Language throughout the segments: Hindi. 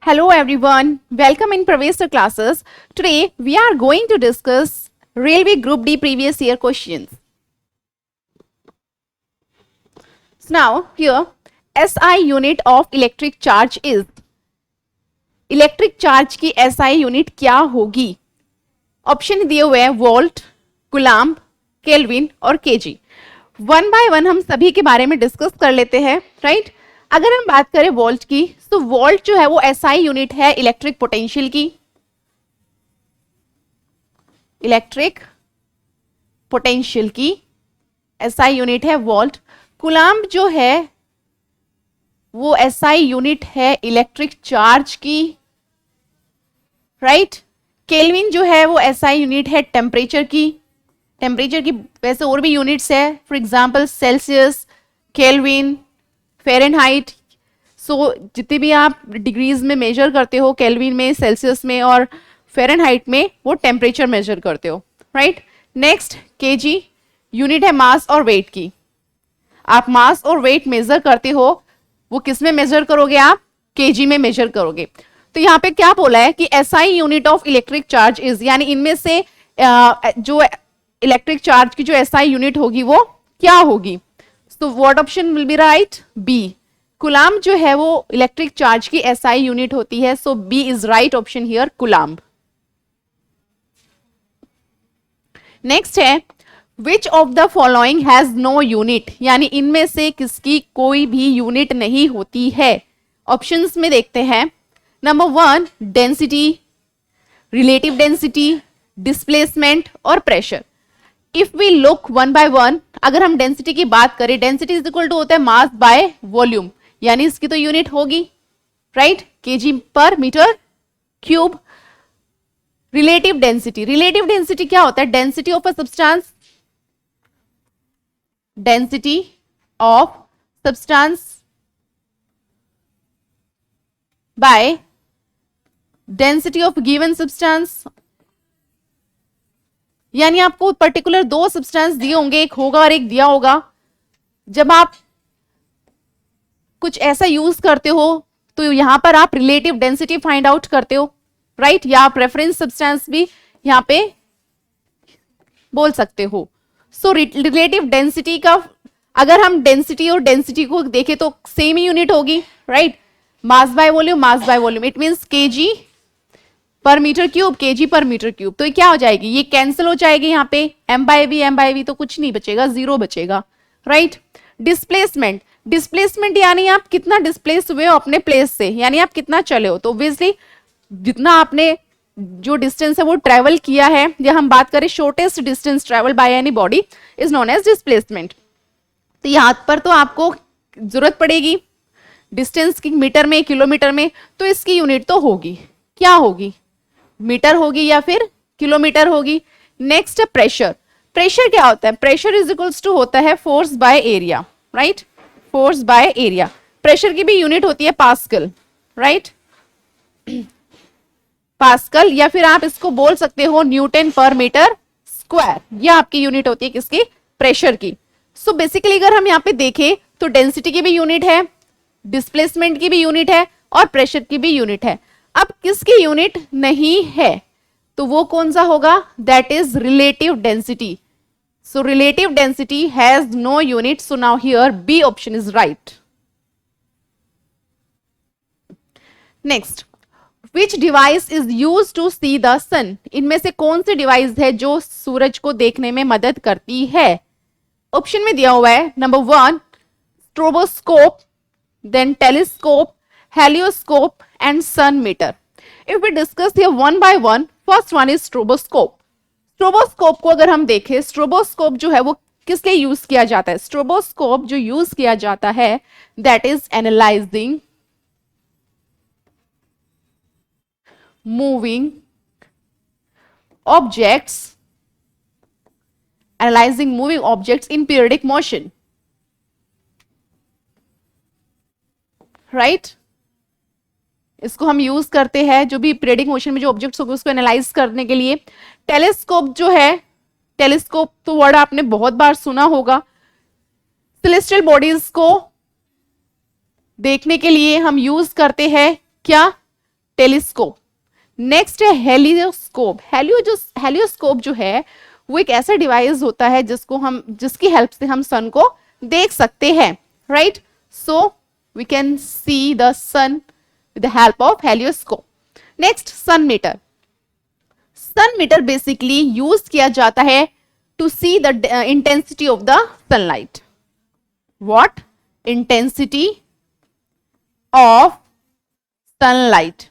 Hello everyone, welcome in Pravesar classes. Today we are going to discuss Railway Group D previous year questions. So now here SI unit of electric charge is. Electric charge की SI यूनिट क्या होगी? ऑप्शन दिए हुए हैं वोल्ट, कुलाम्ब, केल्विन और केजी. वन बाय वन हम सभी के बारे में डिस्कस कर लेते हैं, राइट? अगर हम बात करें वोल्ट की, तो वोल्ट जो है वो SI यूनिट है इलेक्ट्रिक पोटेंशियल की. इलेक्ट्रिक पोटेंशियल की SI यूनिट है वोल्ट. कुलाम्ब जो है वो SI यूनिट है इलेक्ट्रिक चार्ज की, राइट? केल्विन जो है वो SI यूनिट है टेम्परेचर की. टेम्परेचर की वैसे और भी यूनिट्स है, for example Celsius, kelvin, Fahrenheit. So जितने भी आप डिग्रीज में मेजर करते हो, केल्विन में, सेल्सियस में और फ़ारेनहाइट में, वो टेम्परेचर मेजर करते हो, राइट? नेक्स्ट केजी यूनिट है मास और वेट की. आप मास और वेट मेजर करते हो, वो किस में मेजर करोगे? आप केजी में मेजर करोगे. तो यहाँ पे क्या बोला है कि SI unit of electric charge is, यानी इनमें से जो इलेक्ट्रिक चार्ज की जो SI यूनिट होगी वो क्या होगी? तो what option will be right? B. Coulomb जो है वो इलेक्ट्रिक चार्ज की SI यूनिट होती है. So B is right option here, coulomb. Next है which of the following has no unit, यानी इनमें से किसकी कोई भी यूनिट नहीं होती है. ऑप्शंस में देखते हैं. Number 1 density, relative density, displacement और pressure. If we look one by one, अगर हम डेंसिटी की बात करें, डेंसिटी इज इक्वल टू होता है मास बाय वॉल्यूम, यानी इसकी तो यूनिट होगी, right? Kg per metre cube. Relative density, relative density क्या होता है? Density of a substance, density of substance by density of given substance. यानी आपको पर्टिकुलर दो सब्सटेंस दिए होंगे, एक होगा और एक दिया होगा. जब आप कुछ ऐसा यूज करते हो तो यहां पर आप रिलेटिव डेंसिटी फाइंड आउट करते हो, राइट? या आप रेफरेंस सब्सटेंस भी यहां पे बोल सकते हो. सो रिलेटिव डेंसिटी का, अगर हम डेंसिटी और डेंसिटी को देखें तो सेम ही यूनिट होगी, right? Mass by volume, mass by volume. It means KG per metre cube, KG per metre cube. तो ये क्या हो जाएगी? ये कैंसिल हो जाएगी यहाँ पे. एम बाय वी तो कुछ नहीं बचेगा, जीरो बचेगा, राइट? डिस्प्लेसमेंट, डिस्प्लेसमेंट यानी आप कितना डिस्प्लेस हुए हो अपने प्लेस से, यानी आप कितना चले हो. तो ऑब्वियसली जितना आपने जो डिस्टेंस है वो ट्रेवल किया है, या हम बात करें shortest distance travel by any body is known as displacement. तो यहां पर तो आपको जरूरत पड़ेगी डिस्टेंस की मीटर में, किलोमीटर में. तो इसकी यूनिट तो होगी, क्या होगी? मीटर होगी या फिर किलोमीटर होगी. नेक्स्ट है प्रेशर. प्रेशर क्या होता है? प्रेशर इज इक्वल्स टू होता है force by area, right? Force by area. Pressure की भी यूनिट होती है पास्कल, राइट? पास्कल, या फिर आप इसको बोल सकते हो न्यूटन पर मीटर स्क्वायर. यह आपकी यूनिट होती है किसकी? प्रेशर की. सो बेसिकली अगर हम यहाँ पे देखें तो डेंसिटी की भी यूनिट है, डिस्प्लेसमेंट की भी यूनिट है और प्रेशर की भी यूनिट है. अब किसकी यूनिट नहीं है तो वो कौन सा होगा? That is relative density. So relative density has no unit. So now here B option is right. Next, which device is use to see the sun. इनमें से कौन सी डिवाइस है जो सूरज को देखने में मदद करती है? ऑप्शन में दिया हुआ है. Number 1 stroboscope, then telescope, helioscope and sun meter. If we discuss here one by one, first one is stroboscope. Stroboscope को अगर हम देखें, stroboscope जो है वो किस लिए यूज किया जाता है? Stroboscope जो यूज किया जाता है that is analyzing moving objects, analyzing moving objects in periodic motion, right? इसको हम यूज करते हैं जो भी पीरियडिक मोशन में जो ऑब्जेक्ट्स होंगे उसको एनालाइज करने के लिए. टेलीस्कोप जो है, टेलीस्कोप तो वर्ड आपने बहुत बार सुना होगा. सेलेस्टियल बॉडीज को देखने के लिए हम यूज करते हैं क्या? टेलीस्कोप। नेक्स्ट है हेलियोस्कोप। हेलियोस्कोप जो है वो एक ऐसा डिवाइस होता है जिसकी हेल्प से हम सन को देख सकते हैं, right. So we can see the sun with the help of helioscope. Next sun meter. Sun meter basically use किया जाता है to see the intensity of the sunlight. What? Intensity of sunlight.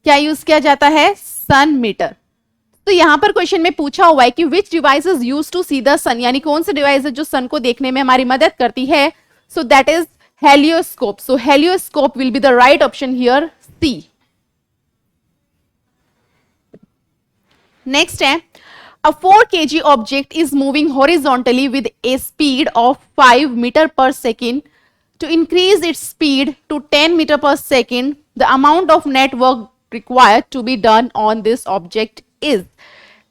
क्या यूज किया जाता है? Sun meter. तो यहां पर क्वेश्चन में पूछा हुआ है कि which device is use to see the sun, यानी कौन से डिवाइस है जो सन को देखने में हमारी मदद करती है। So that is helioscope. So helioscope will be the right option here, C. Next है a 4 kg object is moving horizontally with a speed of 5 meter per second. To increase its speed to 10 meter per second, the amount of net work required to be done on this object is.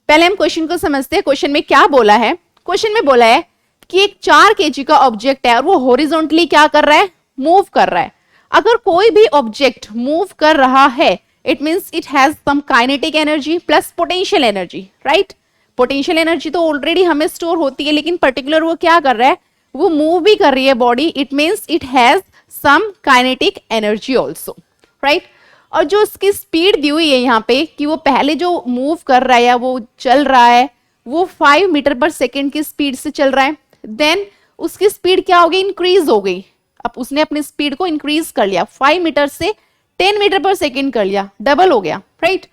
पहले हम क्वेश्चन को समझते हैं। क्वेश्चन में क्या बोला है? क्वेश्चन में बोला है कि एक 4 kg का ऑब्जेक्ट है और वो हॉरिजॉन्टली क्या कर रहा है? मूव कर रहा है। अगर कोई भी ऑब्जेक्ट मूव कर रहा है, it means it has some kinetic energy plus potential energy, right. Potential energy तो ऑलरेडी हमें स्टोर होती है, लेकिन पर्टिकुलर वो क्या कर रहा है? वो मूव भी कर रही है body, it means it has some kinetic energy also, right. और जो उसकी स्पीड दी हुई है यहाँ पे कि वो पहले जो मूव कर रहा है या वो चल रहा है वो 5 मीटर पर सेकेंड की स्पीड से चल रहा है, देन उसकी स्पीड क्या हो गई? इंक्रीज हो गई। अब उसने अपनी स्पीड को इंक्रीज कर लिया, 5 मीटर से 10 मीटर पर सेकेंड कर लिया, डबल हो गया, right.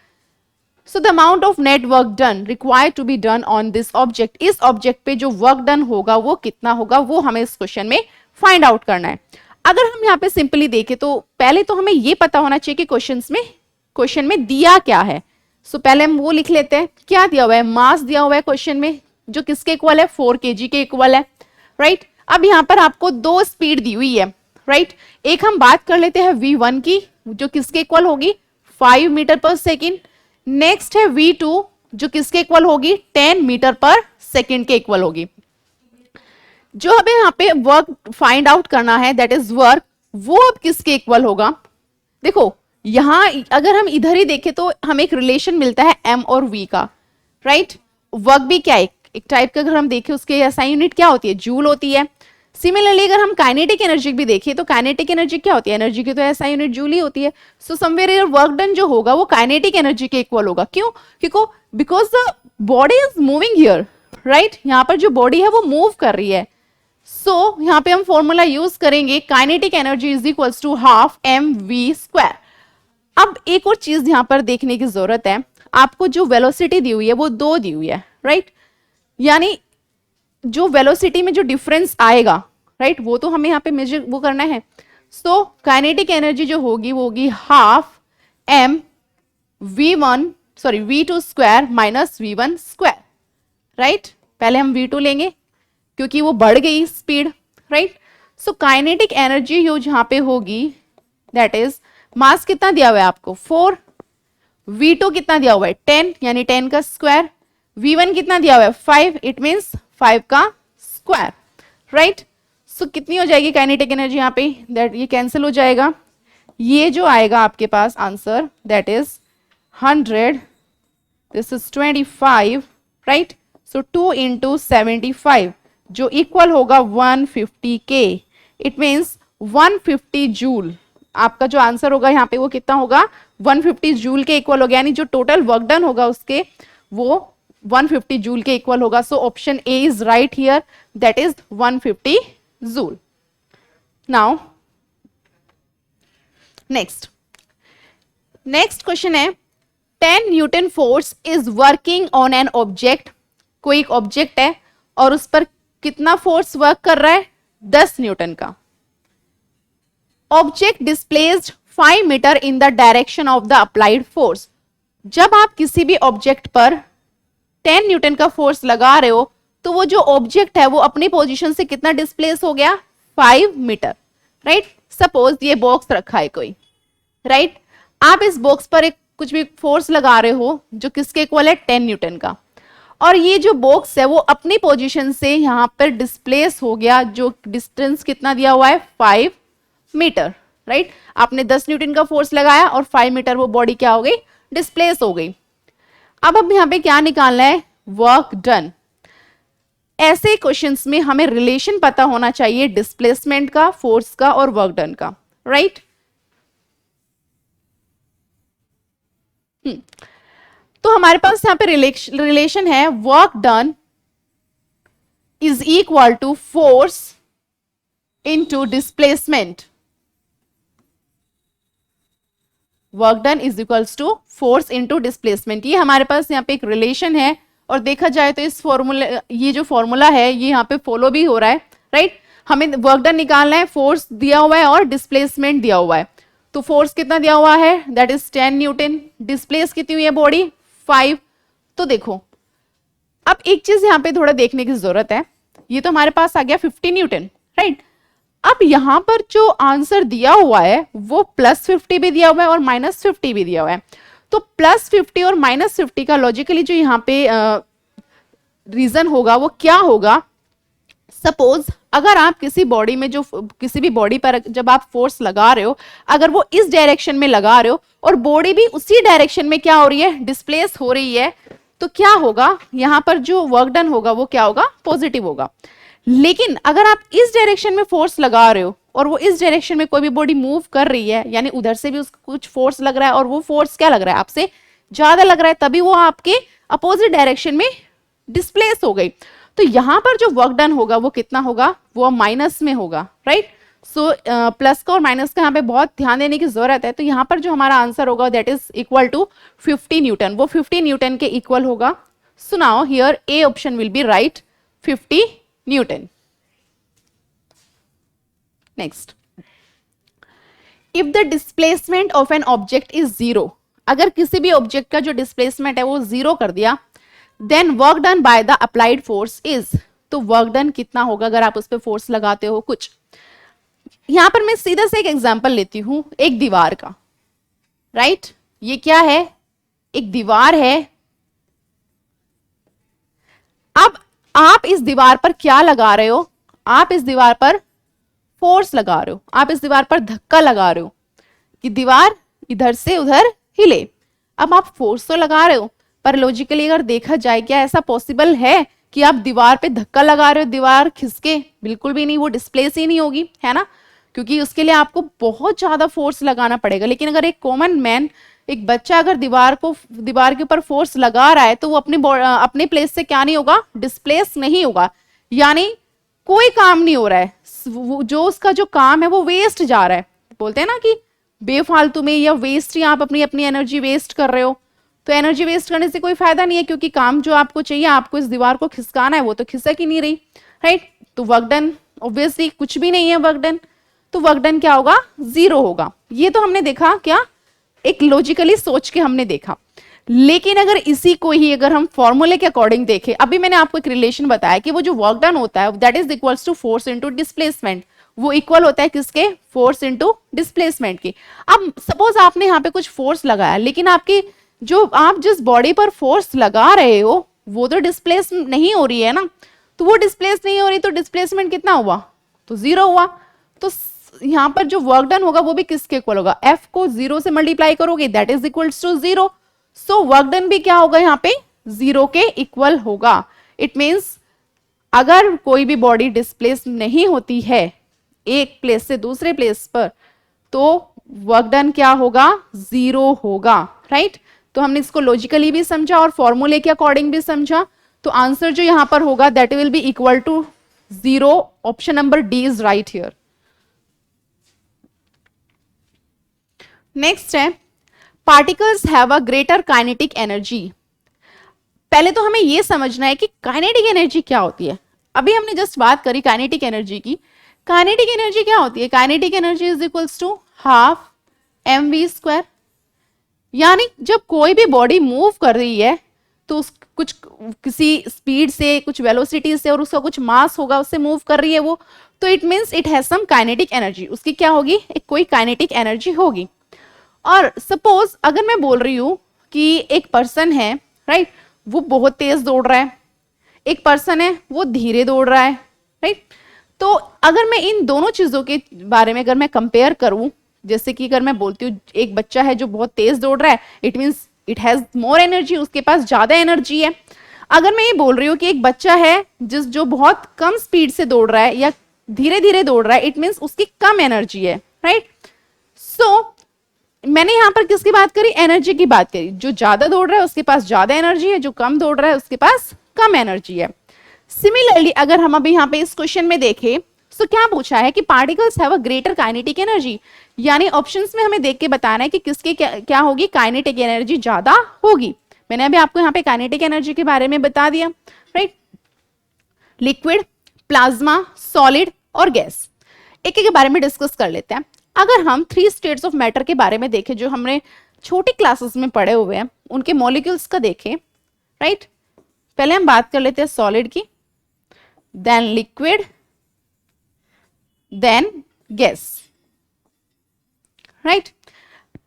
So the amount of net work done required to be done on this object, इस ऑब्जेक्ट पे जो वर्क डन होगा वो कितना होगा, वो हमें इस क्वेश्चन में फाइंड आउट करना है। अगर हम यहाँ पे सिंपली देखें तो पहले तो हमें ये पता होना चाहिए कि क्वेश्चन में दिया क्या है। सो पहले हम वो लिख लेते हैं। क्या दिया हुआ है? मास दिया हुआ है क्वेश्चन में, जो किसके इक्वल है? 4 kg के इक्वल है, राइट। अब यहाँ पर आपको 2 स्पीड दी हुई है, राइट। एक हम बात कर लेते हैं V1 की, जो किसके इक्वल होगी? 5 मीटर पर सेकेंड। नेक्स्ट है V2 जो किसके इक्वल होगी? 10 मीटर पर सेकेंड के इक्वल होगी। जो हमें यहाँ पे वर्क फाइंड आउट करना है, दैट इज वर्क, वो अब किसके इक्वल होगा? देखो यहां अगर हम इधर ही देखें तो हमें एक रिलेशन मिलता है m और v का, राइट। वर्क भी क्या है? एक टाइप का अगर हम देखें उसके एसआई यूनिट क्या होती है? जूल होती है। सिमिलरली अगर हम काइनेटिक एनर्जी भी देखें तो काइनेटिक एनर्जी क्या होती है? एनर्जी की तो एसआई यूनिट जूल ही होती है। सो समवेयर वर्क डन जो होगा वो काइनेटिक एनर्जी के इक्वल होगा। क्यों? क्योंकि because the body is moving here, right. यहाँ पर जो बॉडी है वो मूव कर रही है। सो यहाँ पे हम फॉर्मूला यूज करेंगे, kinetic energy is equals to half mv²। अब एक और चीज यहाँ पर देखने की जरूरत है, आपको जो वेलोसिटी दी हुई है वो 2 दी हुई है, राइट। यानी जो वेलोसिटी में जो डिफरेंस आएगा, राइट, वो तो हमें यहाँ पे मेजर वो करना है। सो काइनेटिक एनर्जी जो होगी वो होगी half v2² minus v1², right. पहले हम v2 लेंगे क्योंकि वो बढ़ गई speed, right. So kinetic energy यहाँ पे होगी, दैट इज मास कितना दिया हुआ है आपको? 4। v2 कितना दिया हुआ है? 10, यानी 10 का स्क्वायर। v1 कितना दिया हुआ है? 5, इट मींस 5 का स्क्वायर, राइट। सो कितनी हो जाएगी काइनेटिक एनर्जी यहाँ पे? दैट ये कैंसिल हो जाएगा। ये जो आएगा आपके पास answer, that is 100, this is 25, right. So 2 into 75 जो इक्वल होगा 150 के, इट मींस 150 जूल। आपका जो आंसर होगा यहाँ पे वो कितना होगा? 150 जूल के इक्वल होगा, यानी जो टोटल वर्क डन होगा उसके वो 150 जूल के इक्वल होगा। So option A is right here, that is 150 joule. Now next question है 10 Newton force is working on an object. कोई एक ऑब्जेक्ट है और उस पर कितना फोर्स वर्क कर रहा है? 10 न्यूटन का। Object displaced 5 metre in the direction of the applied force. जब आप किसी भी ऑब्जेक्ट पर 10 न्यूटन का फोर्स लगा रहे हो तो वो जो ऑब्जेक्ट है वो अपनी पोजीशन से कितना डिस्प्लेस हो गया? 5 मीटर, राइट। सपोज ये बॉक्स रखा है कोई, राइट। आप इस बॉक्स पर एक कुछ भी फोर्स लगा रहे हो जो किसके इक्वल है? 10 न्यूटन का। और ये जो बॉक्स है वो अपनी पोजीशन से यहां पर डिस्प्लेस हो गया, जो डिस्टेंस कितना दिया हुआ है? 5 मीटर, राइट आपने 10 न्यूटन का फोर्स लगाया और 5 मीटर वो बॉडी क्या हो गई, डिस्प्लेस हो गई। अब यहाँ पे क्या निकालना है, वर्क डन। ऐसे क्वेश्चंस में हमें रिलेशन पता होना चाहिए डिस्प्लेसमेंट का, फोर्स का और वर्क डन का, राइट। तो हमारे पास यहां पे रिलेशन है, work done is equal to force into displacement. Work done is equals to force into displacement, ये हमारे पास यहाँ पे एक रिलेशन है। और देखा जाए तो इस फॉर्मूला, ये जो फॉर्मूला है ये यहाँ पे फॉलो भी हो रहा है, राइट। हमें वर्क डन निकालना है, फोर्स दिया हुआ है और डिस्प्लेसमेंट दिया हुआ है। तो फोर्स कितना दिया हुआ है, दैट इज 10 न्यूटन, डिस्प्लेस कितनी हुई है बॉडी 5। तो देखो अब एक चीज यहाँ पे थोड़ा देखने की जरूरत है, ये तो हमारे पास आ गया 50 न्यूटन, राइट। अब यहां पर जो आंसर दिया हुआ है वो +50 भी दिया हुआ है और -50 भी दिया हुआ है। तो +50 और -50 का लॉजिकली जो यहाँ पे रीजन होगा वो क्या होगा, सपोज अगर आप किसी बॉडी में, जो किसी भी बॉडी पर जब आप फोर्स लगा रहे हो, अगर वो इस डायरेक्शन में लगा रहे हो और बॉडी भी उसी डायरेक्शन में क्या हो रही है, डिस्प्लेस हो रही है, तो क्या होगा, यहां पर जो वर्क डन होगा वो क्या होगा, पॉजिटिव होगा। लेकिन अगर आप इस डायरेक्शन में फोर्स लगा रहे हो और वो इस डायरेक्शन में कोई भी बॉडी मूव कर रही है, यानी उधर से भी उसको कुछ फोर्स लग रहा है और वो फोर्स क्या लग रहा है, आपसे ज्यादा लग रहा है, तभी वो आपके अपोजिट डायरेक्शन में डिस्प्लेस हो गई। तो यहां पर जो वर्क डन होगा वो कितना होगा, वो माइनस में होगा, राइट। सो प्लस का और माइनस का यहाँ पे बहुत ध्यान देने की जरूरत है। तो यहाँ पर जो हमारा आंसर होगा that is equal to 50 newton, वो 50 न्यूटन के इक्वल होगा। So now here A option will be right, 50 newton. Next, if the displacement of an object is 0, अगर किसी भी ऑब्जेक्ट का जो डिस्प्लेसमेंट है वो 0 कर दिया, then work done by the applied force is, तो वर्क डन कितना होगा अगर आप उस पर फोर्स लगाते हो कुछ। यहां पर मैं सीधा से एक एग्जांपल लेती हूं, एक दीवार का, राइट। ये क्या है, एक दीवार है। अब आप इस दीवार पर क्या लगा रहे हो, आप इस दीवार पर फोर्स लगा रहे हो, आप इस दीवार पर धक्का लगा रहे हो कि दीवार इधर से उधर हिले। अब आप फोर्स तो लगा रहे हो, पर लॉजिकली अगर देखा जाए क्या ऐसा पॉसिबल है कि आप दीवार पे धक्का लगा रहे हो, दीवार खिसके, बिल्कुल भी नहीं, वो डिस्प्लेस ही नहीं होगी, है ना, क्योंकि उसके लिए आपको बहुत ज्यादा फोर्स लगाना पड़ेगा। लेकिन अगर एक कॉमन मैन, एक बच्चा अगर दीवार के ऊपर फोर्स लगा रहा है तो वो अपने प्लेस से क्या नहीं होगा, डिस्प्लेस नहीं होगा, यानी कोई काम नहीं हो रहा है, जो उसका जो काम है वो वेस्ट जा रहा है। बोलते हैं ना कि बेफालतू में या वेस्ट, ही आप अपनी अपनी एनर्जी वेस्ट कर रहे हो। तो एनर्जी वेस्ट करने से कोई फायदा नहीं है, क्योंकि काम जो आपको चाहिए, आपको इस दीवार को खिसकाना है, वो तो खिसक ही नहीं रही, राइट। तो वर्क डन ऑब्वियसली कुछ भी नहीं है वर्क डन, तो वर्क डन क्या होगा, 0 होगा। ये तो हमने देखा क्या, एक लॉजिकली सोच के हमने देखा। लेकिन अगर इसी को ही अगर हम फॉर्मूले के अकॉर्डिंग देखें, अभी मैंने आपको एक रिलेशन बताया कि वो जो वर्क डन होता है that is equals to force into displacement, वो इक्वल होता है किसके, फोर्स इनटू डिस्प्लेसमेंट के। अब सपोज आपने यहाँ पे कुछ फोर्स लगाया, लेकिन आपकी जो आप जिस बॉडी पर फोर्स लगा रहे हो वो तो डिस्प्लेस नहीं हो रही है ना, तो वो डिस्प्लेस नहीं हो रही, तो डिस्प्लेसमेंट कितना हुआ, तो 0 हुआ। तो यहाँ पर जो वर्क डन होगा वो भी किसके इक्वल होगा, F को 0 से मल्टीप्लाई करोगे that is equals to 0। So work done भी क्या होगा, यहाँ पे 0 के इक्वल होगा। इट मीन्स अगर कोई भी बॉडी डिस्प्लेस नहीं होती है एक प्लेस से दूसरे प्लेस पर, तो वर्क डन क्या होगा, 0 होगा, राइट। तो हमने इसको लॉजिकली भी समझा और फॉर्मूले के अकॉर्डिंग भी समझा। तो आंसर जो यहां पर होगा that will be equal to 0। Option number D is right here. Next है, particles have a greater kinetic energy. पहले तो हमें यह समझना है कि काइनेटिक एनर्जी क्या होती है। अभी हमने जस्ट बात करी काइनेटिक एनर्जी की। काइनेटिक एनर्जी क्या होती है, kinetic energy is equals to half mv²। यानी जब कोई भी बॉडी मूव कर रही है तो कुछ किसी स्पीड से, कुछ वेलोसिटी से, और उसका कुछ मास होगा, उससे मूव कर रही है वो, तो it means it has some kinetic energy, उसकी क्या होगी, एक कोई काइनेटिक एनर्जी होगी। और सपोज अगर मैं बोल रही हूं कि एक पर्सन है, राइट, वो बहुत तेज दौड़ रहा है, एक पर्सन है वो धीरे दौड़ रहा है, राइट। तो अगर मैं इन दोनों चीजों के बारे में अगर मैं कंपेयर करूं जैसे कि अगर मैं बोलती हूँ एक बच्चा है जो बहुत तेज दौड़ रहा है, it means it has more energy, उसके पास ज्यादा एनर्जी है। अगर मैं ये बोल रही हूँ कि एक बच्चा है जो बहुत कम स्पीड से दौड़ रहा है या धीरे धीरे दौड़ रहा है, इट मीन्स उसकी कम एनर्जी है, राइट। सो मैंने यहां पर किसकी बात करी, एनर्जी की बात करी। जो ज्यादा दौड़ रहा है उसके पास ज्यादा एनर्जी है, जो कम दौड़ रहा है उसके पास कम एनर्जी है। सिमिलरली अगर हम अभी यहाँ पे इस क्वेश्चन में देखें तो क्या पूछा है कि particles have a greater kinetic energy, यानी ऑप्शंस में हमें देख के बताना है कि किसके क्या होगी, काइनेटिक एनर्जी ज्यादा होगी। मैंने अभी आपको यहाँ पे काइनेटिक एनर्जी के बारे में बता दिया, राइट। लिक्विड, प्लाज्मा, सॉलिड और गैस, एक एक के बारे में डिस्कस कर लेते हैं। अगर हम 3 स्टेट्स ऑफ मैटर के बारे में देखें जो हमने छोटी क्लासेस में पढ़े हुए हैं, उनके मॉलिक्यूल्स का देखें, राइट। पहले हम बात कर लेते हैं सॉलिड की, then liquid, then gas, right.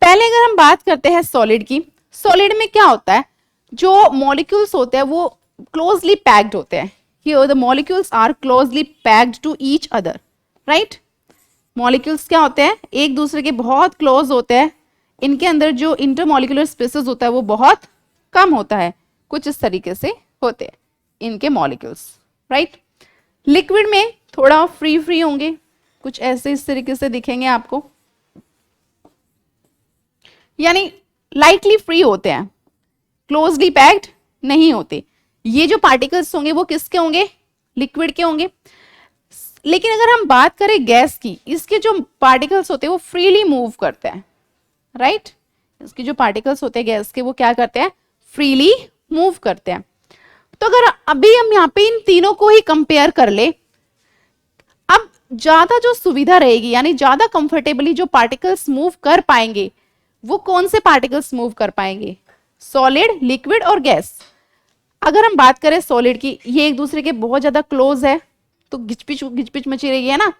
पहले अगर हम बात करते हैं सॉलिड की, सॉलिड में क्या होता है, जो मॉलिक्यूल्स होते हैं वो क्लोजली पैक्ड होते हैं। Here the molecules are closely packed to each other, right. Molecules क्या होते हैं, एक दूसरे के बहुत क्लोज होते हैं। इनके अंदर जो इंटरमॉलिक्यूलर स्पेसेस होता है वो बहुत कम होता है, कुछ इस तरीके से होते हैं इनके मॉलिक्यूल्स, राइट। लिक्विड में थोड़ा फ्री फ्री होंगे, कुछ ऐसे इस तरीके से दिखेंगे आपको, यानी लाइटली फ्री होते हैं, क्लोजली पैक्ड नहीं होते। ये जो पार्टिकल्स होंगे वो किसके होंगे, लिक्विड के होंगे। लेकिन अगर हम बात करें गैस की, इसके जो पार्टिकल्स होते हैं वो फ्रीली मूव करते हैं, राइट। इसके जो पार्टिकल्स होते हैं गैस के वो क्या करते हैं, फ्रीली मूव करते हैं। तो अगर अभी हम यहाँ पे इन तीनों को ही कंपेयर कर ले, अब ज्यादा जो सुविधा रहेगी यानी ज्यादा कंफर्टेबली जो पार्टिकल्स मूव कर पाएंगे वो कौन से पार्टिकल्स मूव कर पाएंगे, सॉलिड, लिक्विड और गैस। अगर हम बात करें सॉलिड की, ये एक दूसरे के बहुत ज्यादा क्लोज है तो घिचपिच मची रही है ना,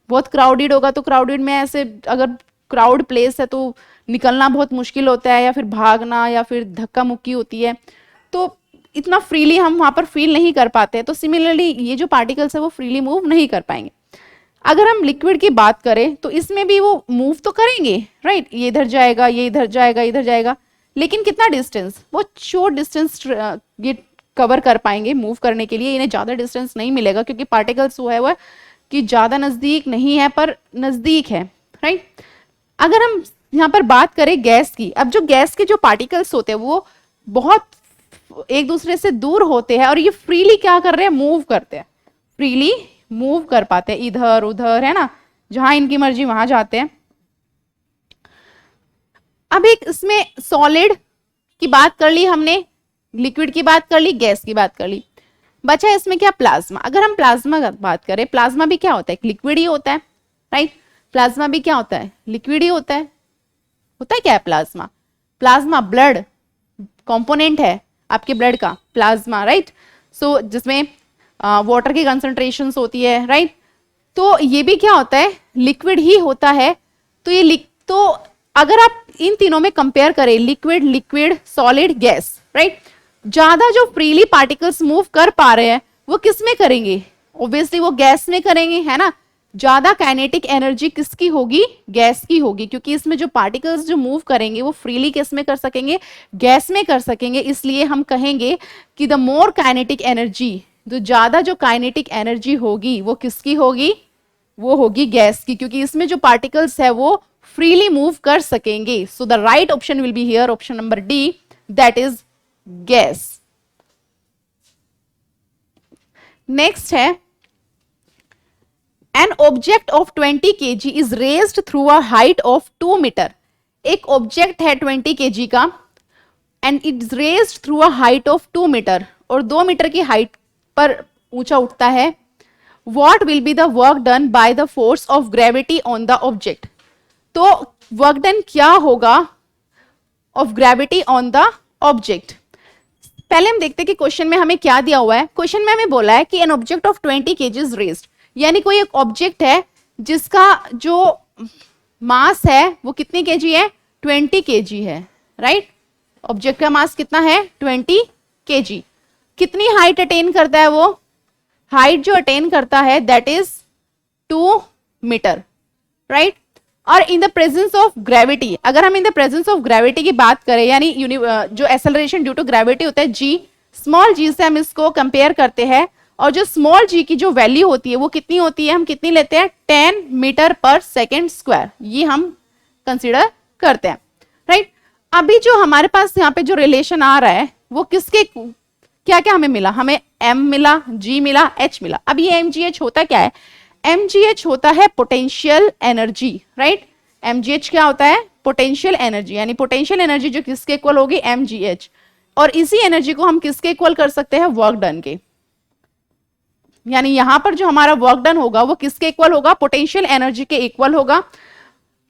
बहुत क्राउडेड होगा तो क्राउडेड में ऐसे अगर क्राउड प्लेस है तो निकलना बहुत मुश्किल होता है, या फिर भागना या फिर धक्का मुक्की होती है, तो इतना फ्रीली हम वहां पर फील नहीं कर पाते हैं। तो सिमिलरली ये जो पार्टिकल्स है वो फ्रीली मूव नहीं कर पाएंगे। अगर हम लिक्विड की बात करें तो इसमें भी वो मूव तो करेंगे, राइट। ये इधर जाएगा, ये इधर जाएगा, इधर जाएगा, लेकिन कितना डिस्टेंस, वो शॉर्ट डिस्टेंस ये कवर कर पाएंगे। मूव करने के लिए इन्हें ज्यादा डिस्टेंस नहीं मिलेगा क्योंकि पार्टिकल्स वो है वह कि ज्यादा नजदीक नहीं है पर नजदीक है, राइट। अगर हम यहाँ पर बात करें गैस की, अब जो गैस के जो पार्टिकल्स होते हैं वो बहुत एक दूसरे से दूर होते हैं और ये फ्रीली क्या कर रहे हैं, मूव करते हैं, फ्रीली मूव कर पाते हैं इधर उधर, है ना, जहां इनकी मर्जी वहां जाते हैं। अब एक इसमें सॉलिड की बात कर ली हमने, लिक्विड की बात कर ली, गैस की बात कर ली, बचा इसमें क्या, प्लाज्मा। अगर हम प्लाज्मा की बात करें, प्लाज्मा भी क्या होता है, लिक्विड ही होता है, राइट। प्लाज्मा भी क्या होता है, लिक्विड ही होता है क्या है प्लाज्मा, प्लाज्मा ब्लड कंपोनेंट है आपके ब्लड का, प्लाज्मा, राइट। सो जिसमें वाटर की कंसंट्रेशंस होती है, राइट। तो ये भी क्या होता है, लिक्विड ही होता है। तो ये तो अगर आप इन तीनों में कंपेयर करें, liquid, liquid, solid, gas, right, ज्यादा जो फ्रीली पार्टिकल्स मूव कर पा रहे हैं वो किस में करेंगे, ऑब्वियसली वो गैस में करेंगे, है ना। ज्यादा काइनेटिक एनर्जी किसकी होगी, गैस की होगी, क्योंकि इसमें जो पार्टिकल्स जो मूव करेंगे वो फ्रीली किस में कर सकेंगे, गैस में कर सकेंगे। इसलिए हम कहेंगे कि द मोर काइनेटिक एनर्जी, तो ज्यादा जो काइनेटिक एनर्जी होगी वो किसकी होगी, वो होगी गैस की, क्योंकि इसमें जो पार्टिकल्स है वो फ्रीली मूव कर सकेंगे। So the right option will be here option number D, that is gas. Next है, an object of 20 kg is raised through a height of 2 metre. एक ऑब्जेक्ट है 20 kg का and it is raised through a height of 2 metre, और 2 मीटर की हाइट पर ऊंचा उठता है। What will be the work done by the force of gravity on the object? तो वर्क डन क्या होगा of gravity on the object. पहले हम देखते हैं कि क्वेश्चन में हमें क्या दिया हुआ है। क्वेश्चन में हमें बोला है कि N object of 20 kg is raised, यानी कोई एक ऑब्जेक्ट है जिसका जो मास है वो कितनी केजी है, 20 kg है, राइट। ऑब्जेक्ट का मास कितना है, 20 kg। कितनी हाइट अटेन करता है वो, हाइट जो अटेन करता है दैट इज 2 मीटर, राइट। और in the presence of gravity, अगर हम in the presence of gravity की बात करें, यानी जो एक्सेलरेशन ड्यू टू ग्रेविटी होता है जी, स्मॉल जी से हम इसको कंपेयर करते हैं, और जो स्मॉल जी की जो वैल्यू होती है वो कितनी होती है, हम कितनी लेते हैं 10 मीटर पर सेकेंड स्क्वायर, ये हम कंसिडर करते हैं, राइट। अभी जो हमारे पास यहाँ पे जो रिलेशन आ रहा है वो किसके, क्या क्या हमें मिला, हमें m मिला, g मिला, h मिला। अब ये mgh होता क्या है, mgh होता है पोटेंशियल एनर्जी, राइट। mgh क्या होता है, पोटेंशियल एनर्जी, यानी पोटेंशियल एनर्जी जो किसके इक्वल होगी, mgh, और इसी एनर्जी को हम किसके इक्वल कर सकते हैं, वर्क डन के, यानी यहां पर जो हमारा वर्क डन होगा वो किसके इक्वल होगा, पोटेंशियल एनर्जी के इक्वल होगा,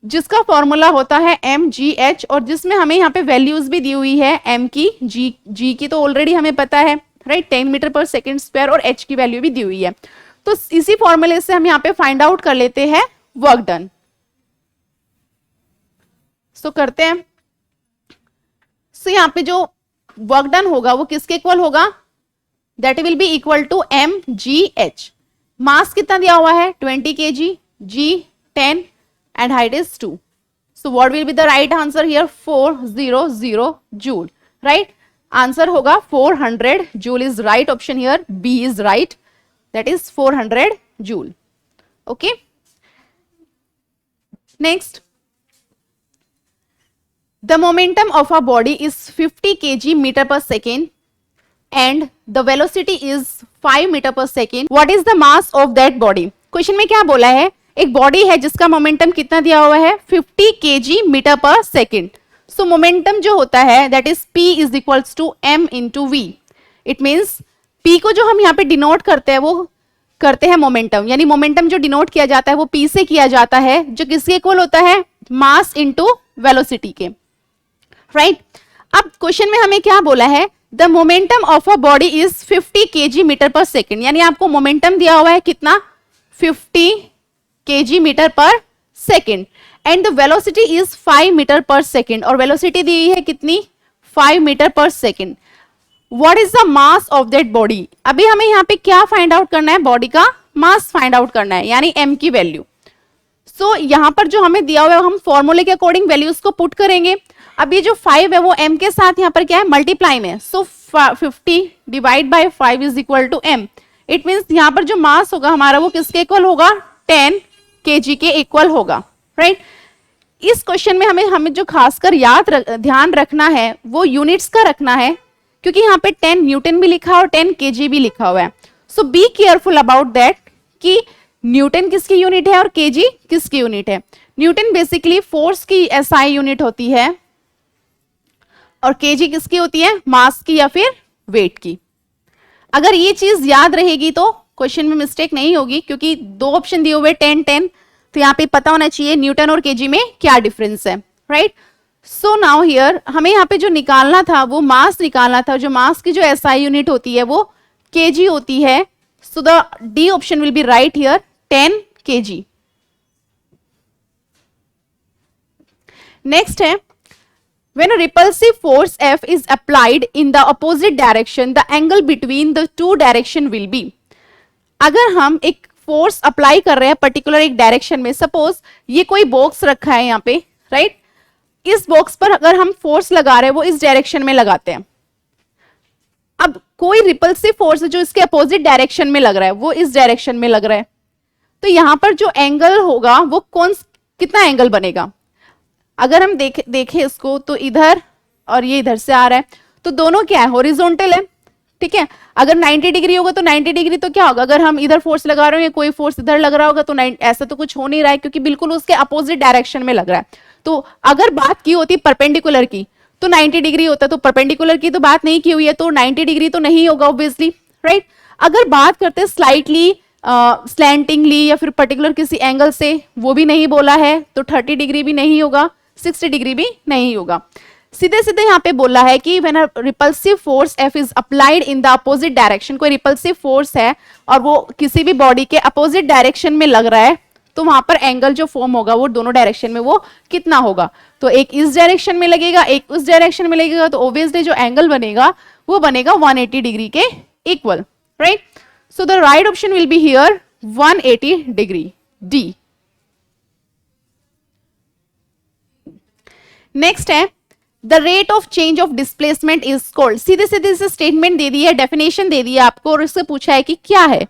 जिसका फॉर्मूला होता है mgh, और जिसमें हमें यहाँ पे वैल्यूज भी दी हुई है m की, g की तो ऑलरेडी हमें पता है, right, 10 metre per second square, और h की वैल्यू भी दी हुई है। तो इसी फॉर्मूले से हम यहाँ पे फाइंड आउट कर लेते हैं वर्क डन। सो करते हैं। सो यहाँ पे जो वर्क डन होगा वो किसके इक्वल होगा, that will be equal to mgh। Mass कितना दिया हुआ है 20 kg, g 10 and height is 2. So what will be the right answer here, 400 joule, right? Answer होगा 400 joule is right option here, B is right, that is 400 joule. Okay, next, the momentum of a body is 50 kg meter per second and the velocity is 5 meter per second. What is the mass of that body? Question में क्या बोला है, एक बॉडी है जिसका मोमेंटम कितना दिया हुआ है 50 kg metre per second. So momentum जो होता है that is p is equals to m into V. It means p को जो हम यहाँ पे डिनोट करते हैं वो करते हैं मोमेंटम, यानी मोमेंटम जो डिनोट किया जाता है वो p से किया जाता है, जो किसके इक्वल होता है, मास इंटू वेलोसिटी के, राइट। अब क्वेश्चन में हमें क्या बोला है, the momentum of a body is 50 kg metre per second, यानी आपको मोमेंटम दिया हुआ है कितना 50 kg metre per second, and the velocity is 5 metre per second, और वेलोसिटी दी है कितनी 5 metre per second. What is the mass of that body, अभी हमें यहाँ पे क्या फाइंड आउट करना है, बॉडी का मास फाइंड आउट करना है, यानी m की वैल्यू। सो यहाँ पर जो हमें दिया हुआ है हम फॉर्मूले के अकॉर्डिंग वैल्यूज को पुट करेंगे। अब ये जो 5 है वो m के साथ यहाँ पर क्या है, मल्टीप्लाई में, so 50 divide by 5 is equal to m। It means यहाँ पर जो मास होगा हमारा वो किसके इक्वल होगा, 10 kg के इक्वल होगा, राइट। इस क्वेश्चन में हमें जो खासकर ध्यान रखना है वो यूनिट्स का रखना है, क्योंकि यहाँ पे 10 न्यूटन भी लिखा और 10 kg भी लिखा हुआ है। So be careful about that कि न्यूटन किसकी यूनिट है और kg किसकी यूनिट है। न्यूटन बेसिकली फोर्स की SI यूनिट होती है और kg किसकी होती है, मास की या फिर वेट की। अगर ये चीज याद रहेगी तो क्वेश्चन में मिस्टेक नहीं होगी, क्योंकि दो ऑप्शन दिए हुए 10 10, तो यहाँ पे पता होना चाहिए न्यूटन और केजी में क्या डिफरेंस है, राइट। सो नाउ हियर हमें यहाँ पे जो निकालना था वो मास निकालना था, जो मास की जो SI यूनिट होती है वो केजी होती है। So the D option will be right here, 10 kg। Next है, when a repulsive force F is applied in the opposite direction, the angle between the two direction will be। अगर हम एक फोर्स अप्लाई कर रहे हैं पर्टिकुलर एक डायरेक्शन में, सपोज ये कोई बॉक्स रखा है यहाँ पे, राइट, इस बॉक्स पर अगर हम फोर्स लगा रहे हैं वो इस डायरेक्शन में लगाते हैं। अब कोई रिपल्सिव फोर्स है जो इसके अपोजिट डायरेक्शन में लग रहा है, वो इस डायरेक्शन में लग रहा है, तो यहां पर जो एंगल होगा वो कितना एंगल बनेगा। अगर हम देखें इसको तो इधर और ये इधर से आ रहा है, तो दोनों क्या है, हॉरिजॉन्टल है, ठीक है। अगर 90 डिग्री होगा तो 90 डिग्री तो क्या होगा, अगर हम इधर फोर्स लगा रहे हो या कोई फोर्स इधर लग रहा होगा तो ऐसा तो कुछ हो नहीं रहा है, क्योंकि बिल्कुल उसके अपोजिट डायरेक्शन में लग रहा है। तो अगर बात की होती परपेंडिकुलर की तो 90 डिग्री होता, तो परपेंडिकुलर की तो बात नहीं की हुई है, तो 90 डिग्री तो नहीं होगा ऑब्वियसली, राइट। अगर बात करते हैं स्लाइटली स्लैंटिंगली या फिर पर्टिकुलर किसी एंगल से, वो भी नहीं बोला है, तो 30 डिग्री भी नहीं होगा, 60 डिग्री भी नहीं होगा। सीधे सीधे यहाँ पे बोला है कि when a repulsive force F is applied in the opposite direction, कोई रिपल्सिव फोर्स है और वो किसी भी बॉडी के अपोजिट डायरेक्शन में लग रहा है, तो वहां पर एंगल जो फॉर्म होगा वो दोनों डायरेक्शन में वो कितना होगा, तो एक इस डायरेक्शन में लगेगा एक उस डायरेक्शन में लगेगा, तो ऑब्वियसली जो एंगल बनेगा वो बनेगा 180 डिग्री के equal, right. So the right option will be here 180 degree, D. Next है the rate of change of displacement is called. सीधे सीधे से स्टेटमेंट दे दी है, डेफिनेशन दे दी है आपको और उससे पूछा है कि क्या है,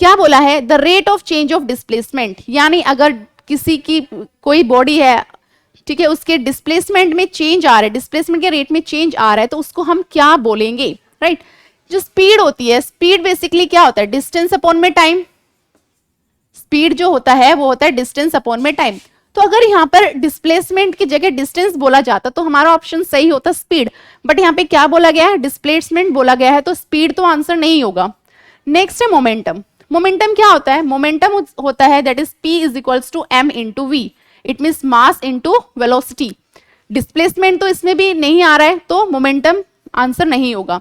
क्या बोला है, the rate of change of displacement, यानी अगर किसी की कोई बॉडी है, ठीक है, उसके डिस्प्लेसमेंट में चेंज आ रहा है, डिस्प्लेसमेंट के रेट में चेंज आ रहा है, तो उसको हम क्या बोलेंगे, राइट। जो स्पीड होती है, स्पीड बेसिकली क्या होता है, डिस्टेंस अपॉन में टाइम। स्पीड जो होता है वो होता है डिस्टेंस अपॉन में टाइम। तो अगर यहाँ पर डिस्प्लेसमेंट की जगह डिस्टेंस बोला जाता तो हमारा ऑप्शन सही होता स्पीड, बट यहाँ पे क्या बोला गया है, डिस्प्लेसमेंट बोला गया है, तो स्पीड तो आंसर नहीं होगा। नेक्स्ट है मोमेंटम। मोमेंटम क्या होता है, मोमेंटम होता है that is P is equals to M into V, it means mass into velocity. Displacement तो इसमें भी नहीं आ रहा है तो मोमेंटम आंसर नहीं होगा।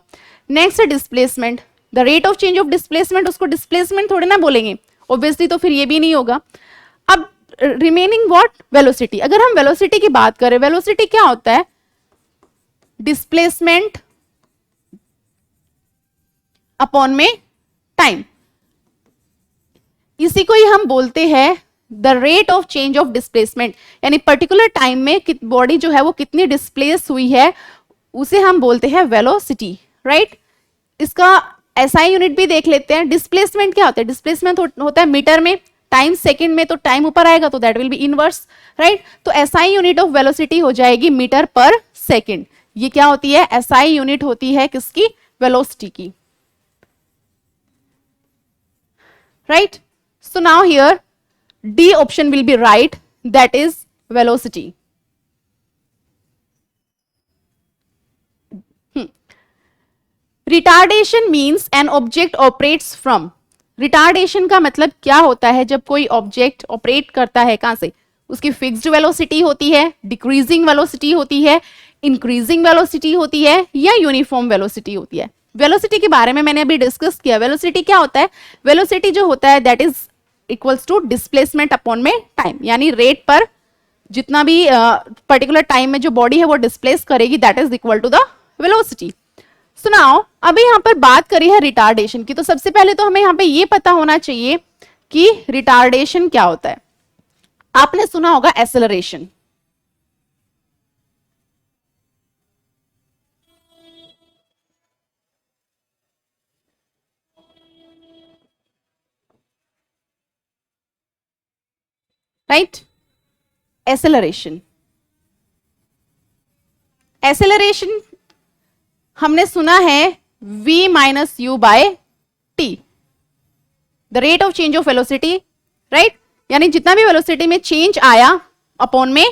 नेक्स्ट है displacement, the rate of change of displacement, उसको डिस्प्लेसमेंट थोड़ी ना बोलेंगे ऑब्वियसली, तो फिर ये भी नहीं होगा। अब रिमेनिंग व्हाट, वेलोसिटी। अगर हम वेलोसिटी की बात करें, वेलोसिटी क्या होता है, डिस्प्लेसमेंट अपॉन में टाइम, इसी को ही हम बोलते हैं the rate of change of displacement, यानी पर्टिकुलर टाइम में बॉडी जो है वो कितनी डिस्प्लेस हुई है उसे हम बोलते हैं वेलोसिटी, राइट। इसका एसआई यूनिट भी देख लेते हैं। डिस्प्लेसमेंट क्या होता है, डिस्प्लेसमेंट होता है मीटर में, टाइम सेकंड में, तो टाइम ऊपर आएगा तो that will B inverse, right. तो एसआई यूनिट ऑफ वेलोसिटी हो जाएगी मीटर पर सेकंड। ये क्या होती है, एसआई यूनिट होती है किसकी, वेलोसिटी की, right. So now here D option will be right, that is velocity. Retardation means an object operates from. Retardation का मतलब क्या होता है, जब कोई ऑब्जेक्ट ऑपरेट करता है कहां से, उसकी फिक्स्ड वेलोसिटी होती है, डिक्रीजिंग वेलोसिटी होती है, इंक्रीजिंग वेलोसिटी होती है, या यूनिफॉर्म वेलोसिटी होती है। वेलोसिटी के बारे में मैंने अभी डिस्कस किया। वेलोसिटी क्या होता है, वेलोसिटी जो होता है that is equals to displacement upon में टाइम, यानी रेट पर जितना भी पर्टिकुलर टाइम में जो बॉडी है वो डिस्प्लेस करेगी that is equal to the velocity. सुनाओ, अभी यहां पर बात करी है रिटार्डेशन की, तो सबसे पहले तो हमें यहां पे ये पता होना चाहिए कि रिटार्डेशन क्या होता है। आपने सुना होगा एक्सेलरेशन, राइट। एक्सेलरेशन, एक्सेलरेशन हमने सुना है v minus U by T, the rate of change of velocity, right. यानी जितना भी वेलोसिटी में चेंज आया अपॉन में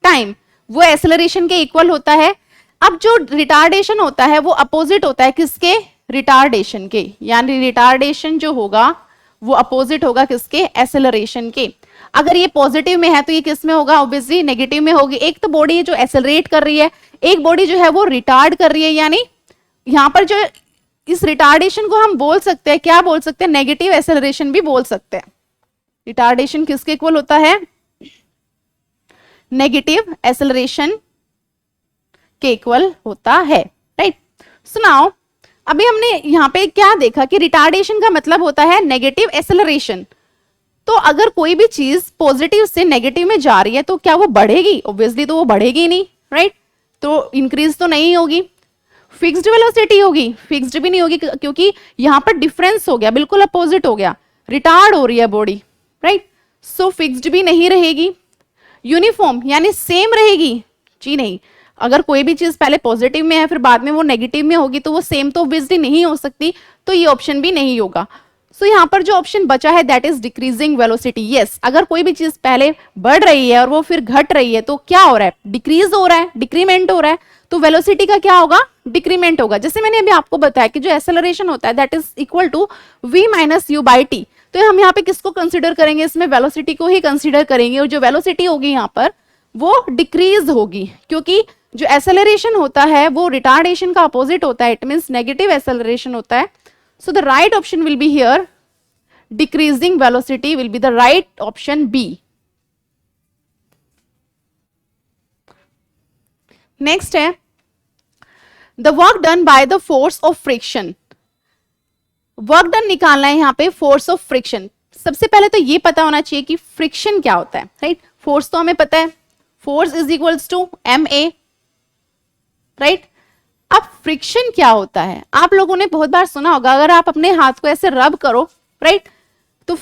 टाइम वो एक्सेलरेशन के इक्वल होता है। अब जो रिटार्डेशन होता है वो अपोजिट होता है किसके, रिटार्डेशन के, यानी रिटार्डेशन जो होगा वो अपोजिट होगा किसके, एक्सेलरेशन के। अगर ये पॉजिटिव में है तो ये किस में होगा, ऑब्वियसली नेगेटिव में होगी। एक तो बॉडी है जो एक्सेलरेट कर रही है, एक बॉडी जो है वो रिटार्ड कर रही है, यानी यहां पर जो इस रिटार्डेशन को हम बोल सकते हैं, क्या बोल सकते हैं, नेगेटिव एक्सेलरेशन भी बोल सकते हैं। रिटार्डेशन किसके इक्वल होता है, नेगेटिव एक्सेलरेशन के इक्वल होता है, राइट। सुनाओ, अभी हमने यहां पे क्या देखा कि रिटार्डेशन का मतलब होता है नेगेटिव एक्सेलरेशन। तो अगर कोई भी चीज पॉजिटिव से नेगेटिव में जा रही है तो क्या वो बढ़ेगी, ऑब्वियसली तो वो बढ़ेगी नहीं, राइट। तो इंक्रीज तो नहीं होगी। फिक्स्ड वेलोसिटी होगी, फिक्स्ड भी नहीं होगी, क्योंकि यहां पर डिफरेंस हो गया, बिल्कुल अपोजिट हो गया, रिटार्ड हो रही है बॉडी, राइट। सो फिक्स्ड भी नहीं रहेगी। यूनिफॉर्म यानी सेम रहेगी, जी नहीं। अगर कोई भी चीज पहले पॉजिटिव में है फिर बाद में वो नेगेटिव में होगी तो वो सेम तो ऑब्वियसली नहीं हो सकती, तो ये ऑप्शन भी नहीं होगा। सो यहाँ पर जो ऑप्शन बचा है that is decreasing velocity. Yes, अगर कोई भी चीज पहले बढ़ रही है और वो फिर घट रही है तो क्या हो रहा है, डिक्रीज हो रहा है, डिक्रीमेंट हो रहा है, तो वेलोसिटी का क्या होगा, डिक्रीमेंट होगा। जैसे मैंने अभी आपको बताया कि जो एक्सेलरेशन होता है that is equal to v minus U by T. तो हम यहाँ पे किसको कंसिडर करेंगे, इसमें वेलोसिटी को ही कंसिडर करेंगे, और जो वेलोसिटी होगी यहाँ पर वो डिक्रीज होगी, क्योंकि जो एक्सेलरेशन होता है वो रिटार्डेशन का अपोजिट होता है, इट मींस नेगेटिव एक्सेलरेशन होता है। So the right option will be here, decreasing velocity will be the right option B. Next है the work done by the force of friction. Work done निकालना है यहाँ पे फोर्स ऑफ फ्रिक्शन। सबसे पहले तो ये पता होना चाहिए कि फ्रिक्शन क्या होता है, राइट। फोर्स तो हमें पता है, force is equals to ma, right. अब फ्रिक्शन क्या होता है, आप लोगों ने बहुत बार सुना होगा, अगर आप अपने हाथ को ऐसे रब करो, राइट, तो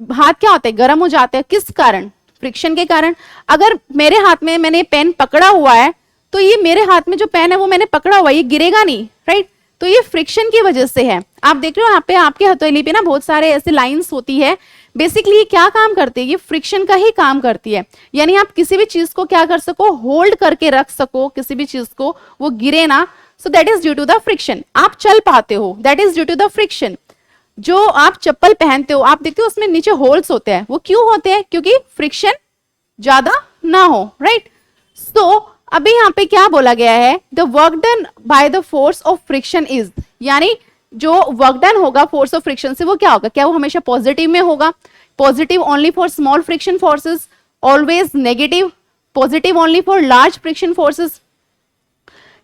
हाथ क्या होते हैं, गर्म हो जाते हैं, किस कारण, फ्रिक्शन के कारण। अगर मेरे हाथ में मैंने पेन पकड़ा हुआ है, तो ये मेरे हाथ में जो पेन है वो मैंने पकड़ा हुआ है, ये गिरेगा नहीं, राइट, तो ये फ्रिक्शन की वजह से है। आप देख रहे हो यहाँ पे आपके हथेली पे ना बहुत सारे ऐसे लाइंस होती है, बेसिकली ये क्या काम करती है, ये फ्रिक्शन का ही काम करती है। यानी आप किसी भी चीज को क्या कर सको, होल्ड करके रख सको किसी भी चीज को, वो गिरे ना, so that is due to the friction. आप चल पाते हो, that is due to the friction. जो आप चप्पल पहनते हो, आप देखते हो उसमें नीचे होल्स होते हैं, वो क्यों होते हैं, क्योंकि फ्रिक्शन ज्यादा ना हो, राइट। सो अभी यहाँ पे क्या बोला गया है, the work done by the force of friction is, यानी जो वर्क डन होगा फोर्स ऑफ फ्रिक्शन से वो क्या होगा, क्या वो हमेशा पॉजिटिव में होगा, positive only for small friction forces, always negative, positive only for large friction forces.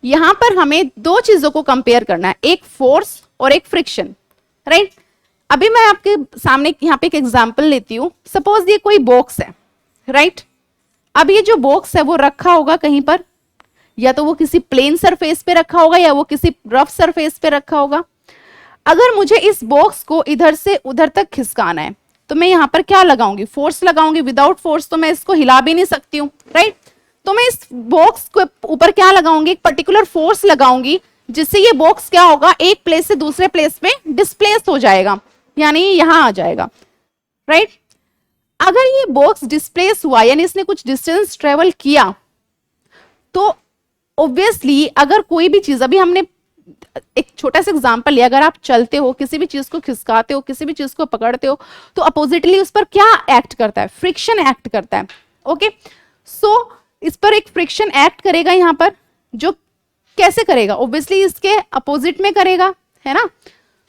यहां पर हमें दो चीजों को कंपेयर करना है, एक फोर्स और एक फ्रिक्शन, राइट। अभी मैं आपके सामने यहाँ पे एक एग्जांपल लेती हूँ। सपोज ये कोई बॉक्स है, राइट। अब ये जो बॉक्स है वो रखा होगा कहीं पर, या तो वो किसी प्लेन सरफेस पे रखा होगा या वो किसी रफ सरफेस पे रखा होगा। अगर मुझे इस बॉक्स को इधर से उधर तक खिसकाना है, तो मैं यहाँ पर क्या लगाऊंगी, फोर्स लगाऊंगी। विदाउट फोर्स तो मैं इसको हिला भी नहीं सकती हूँ, राइट। तो मैं इस बॉक्स के ऊपर क्या लगाऊंगी, एक पर्टिकुलर फोर्स लगाऊंगी, जिससे ये बॉक्स क्या होगा, एक प्लेस से दूसरे प्लेस में डिस्प्लेस हो जाएगा, यानी यहां आ जाएगा, राइट। अगर ये बॉक्स डिस्प्लेस हुआ, यानी इसने कुछ डिस्टेंस ट्रेवल किया, तो ऑब्वियसली अगर कोई भी चीज, अभी हमने एक छोटा सा एग्जांपल लिया, अगर आप चलते हो, किसी भी चीज को खिसकाते हो, किसी भी चीज को पकड़ते हो, तो अपोजिटली उस पर क्या एक्ट करता है, फ्रिक्शन एक्ट करता है, ओके। सो इस पर एक फ्रिक्शन एक्ट करेगा यहां पर, जो कैसे करेगा, ऑब्वियसली इसके अपोजिट में करेगा, है ना।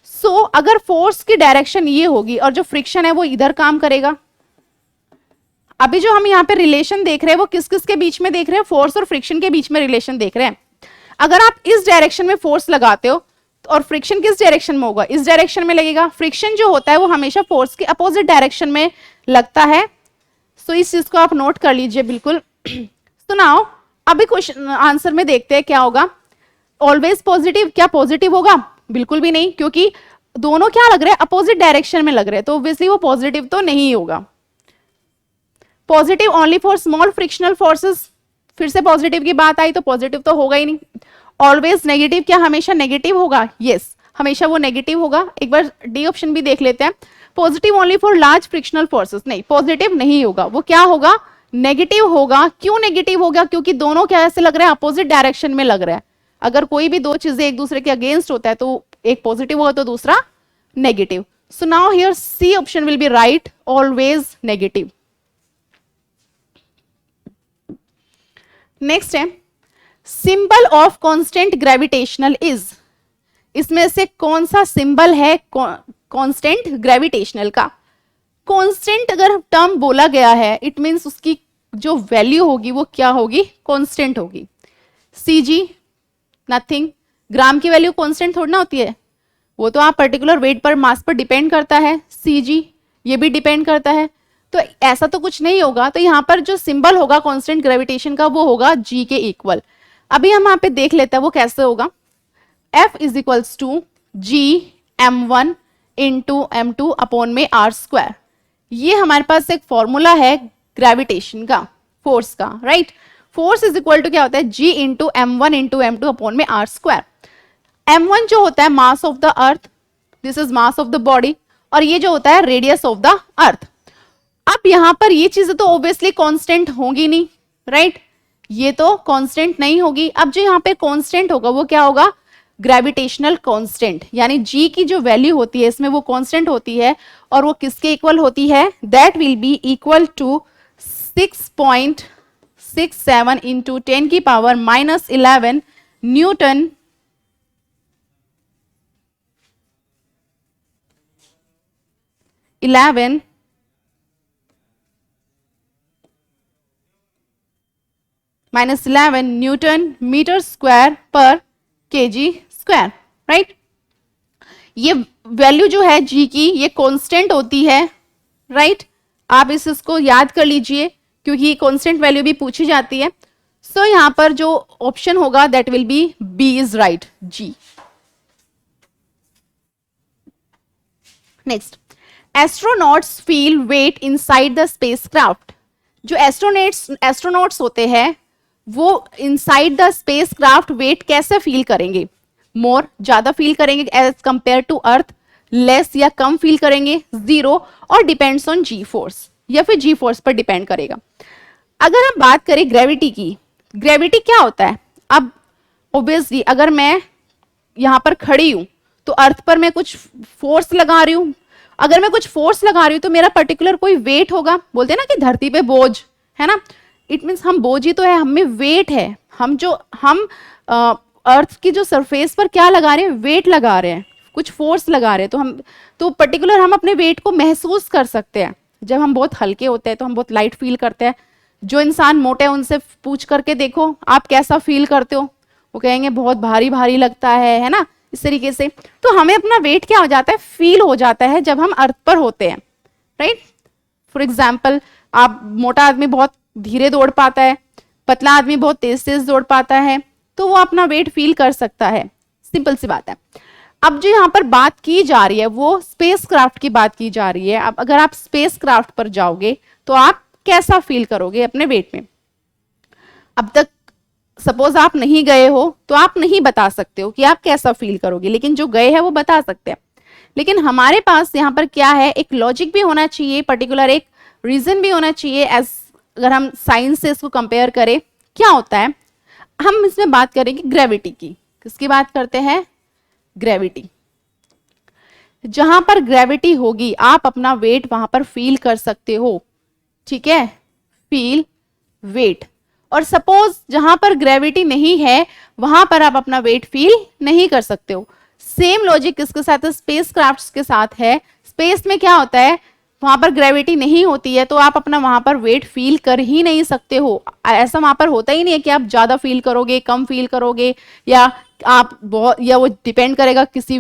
सो अगर फोर्स की डायरेक्शन ये होगी और जो फ्रिक्शन है वो इधर काम करेगा। अभी जो हम यहाँ पे रिलेशन देख रहे हैं वो किस किस के बीच में देख रहे हैं, फोर्स और फ्रिक्शन के बीच में रिलेशन देख रहे हैं। अगर आप इस डायरेक्शन में फोर्स लगाते हो और फ्रिक्शन किस डायरेक्शन में होगा, इस डायरेक्शन में लगेगा। फ्रिक्शन जो होता है वो हमेशा फोर्स के अपोजिट डायरेक्शन में लगता है। सो इस चीज को आप नोट कर लीजिए बिल्कुल। तो नाउ अभी क्वेश्चन आंसर में देखते हैं क्या होगा। ऑलवेज पॉजिटिव, क्या पॉजिटिव होगा, बिल्कुल भी नहीं, क्योंकि दोनों क्या लग रहे हैं, अपोजिट डायरेक्शन में लग रहे हैं, तो ऑब्वियसली वो पॉजिटिव तो नहीं होगा। Positive only for small frictional forces, फिर से पॉजिटिव की बात आई तो पॉजिटिव तो होगा ही नहीं। ऑलवेज नेगेटिव, क्या हमेशा नेगेटिव होगा, यस हमेशा वो नेगेटिव होगा। एक बार डी ऑप्शन भी देख लेते हैं। Positive only for large frictional forces, नहीं पॉजिटिव नहीं होगा, वो क्या होगा, नेगेटिव होगा। क्यों नेगेटिव होगा, क्योंकि दोनों क्या ऐसे लग रहे हैं, अपोजिट डायरेक्शन में लग रहा है। अगर कोई भी दो चीजें एक दूसरे के अगेंस्ट होता है तो एक पॉजिटिव होगा तो दूसरा negative. So now here C option will be right, always negative. Next है symbol of constant gravitational is, इसमें से कौन सा सिंबल है कांस्टेंट ग्रेविटेशनल का। कांस्टेंट अगर टर्म बोला गया है, इट मींस उसकी जो वैल्यू होगी वो क्या होगी, कांस्टेंट होगी। सीजी नथिंग, ग्राम की वैल्यू कांस्टेंट थोड़ी ना होती है, वो तो आप पर्टिकुलर वेट पर मास पर डिपेंड करता है। सीजी ये भी डिपेंड करता है, तो ऐसा तो कुछ नहीं होगा। तो यहाँ पर जो सिंबल होगा कांस्टेंट ग्रेविटेशन का वो होगा जी के इक्वल। अभी हम यहाँ पे देख लेते हैं वो कैसे होगा। F is equals to G m1 into m2 upon में r स्क्वायर। ये हमारे पास एक फॉर्मूला है ग्रेविटेशन का, फोर्स का, right. Force is equal to क्या होता है, g इंटू m1 अपॉन में r स्क्वायर। m1 जो होता है mass of the earth, this is mass of the body, और ये जो होता है रेडियस ऑफ द अर्थ। अब यहां पर ये चीजें तो ऑब्वियसली कांस्टेंट होगी नहीं, राइट, ये तो कांस्टेंट नहीं होगी। अब जो यहाँ पे कांस्टेंट होगा वो क्या होगा, ग्रेविटेशनल कांस्टेंट, यानी जी की जो वैल्यू होती है इसमें वो कांस्टेंट होती है, और वो किसके इक्वल होती है, that will be equal to 6.67 into 10 की power -11 newton -11 newton metre square per kg square, right. ये वैल्यू जो है जी की ये कांस्टेंट होती है, राइट। आप इसको याद कर लीजिए, क्योंकि कांस्टेंट वैल्यू भी पूछी जाती है। सो यहां पर जो ऑप्शन होगा that will be B is right, जी। Next, astronauts feel weight inside the spacecraft. जो एस्ट्रोनॉट्स होते हैं वो इनसाइड द स्पेसक्राफ्ट वेट कैसे फील करेंगे? मोर, ज्यादा फील करेंगे as compare to earth, less या कम फील करेंगे, जीरो, और डिपेंड्स ऑन जी फोर्स, या फिर जी फोर्स पर डिपेंड करेगा। अगर हम बात करें ग्रेविटी की, ग्रेविटी क्या होता है? अब ऑब्वियसली अगर मैं यहां पर खड़ी हूं तो अर्थ पर मैं कुछ फोर्स लगा रही हूं। अगर मैं कुछ फोर्स लगा रही हूं तो मेरा पर्टिकुलर कोई वेट होगा। बोलते हैं ना कि धरती पे बोझ है ना, इट मीन्स हम बोझ ही तो है, हमें वेट है। हम अर्थ की जो सरफेस पर क्या लगा रहे हैं? वेट लगा रहे हैं, कुछ फोर्स लगा रहे हैं। तो पर्टिकुलर हम अपने वेट को महसूस कर सकते हैं। जब हम बहुत हल्के होते हैं तो हम बहुत लाइट फील करते हैं। जो इंसान मोटे है उनसे पूछ करके देखो आप कैसा फील करते हो, वो कहेंगे बहुत भारी भारी लगता है ना, इस तरीके से। तो हमें अपना वेट क्या हो जाता है? फील हो जाता है जब हम अर्थ पर होते हैं, राइट। फॉर एग्जाम्पल, आप मोटा आदमी बहुत धीरे दौड़ पाता है, पतला आदमी बहुत तेज तेज दौड़ पाता है, तो वो अपना वेट फील कर सकता है। सिंपल सी बात है। अब जो यहाँ पर बात की जा रही है वो स्पेसक्राफ्ट की बात की जा रही है। अब अगर आप स्पेसक्राफ्ट पर जाओगे तो आप कैसा फील करोगे अपने वेट में? अब तक सपोज आप नहीं गए हो तो आप नहीं बता सकते हो कि आप कैसा फील करोगे, लेकिन जो गए हैं वो बता सकते हैं। लेकिन हमारे पास यहाँ पर क्या है? एक लॉजिक भी होना चाहिए, पर्टिकुलर एक रीजन भी होना चाहिए। एज अगर हम साइंस से इसको कंपेयर करें, क्या होता है, हम इसमें बात करेंगे ग्रेविटी की। किसकी बात करते हैं? ग्रेविटी। जहां पर ग्रेविटी होगी आप अपना वेट वहां पर फील कर सकते हो, ठीक है, फील वेट। और सपोज जहां पर ग्रेविटी नहीं है वहां पर आप अपना वेट फील नहीं कर सकते हो। सेम लॉजिक किसके साथ है? स्पेसक्राफ्ट्स के साथ है। स्पेस में क्या होता है? वहां पर ग्रेविटी नहीं होती है तो आप अपना वहां पर वेट फील कर ही नहीं सकते हो। ऐसा वहां पर होता ही नहीं है कि आप ज्यादा फील करोगे, कम फील करोगे, या आप बहुत, या वो डिपेंड करेगा किसी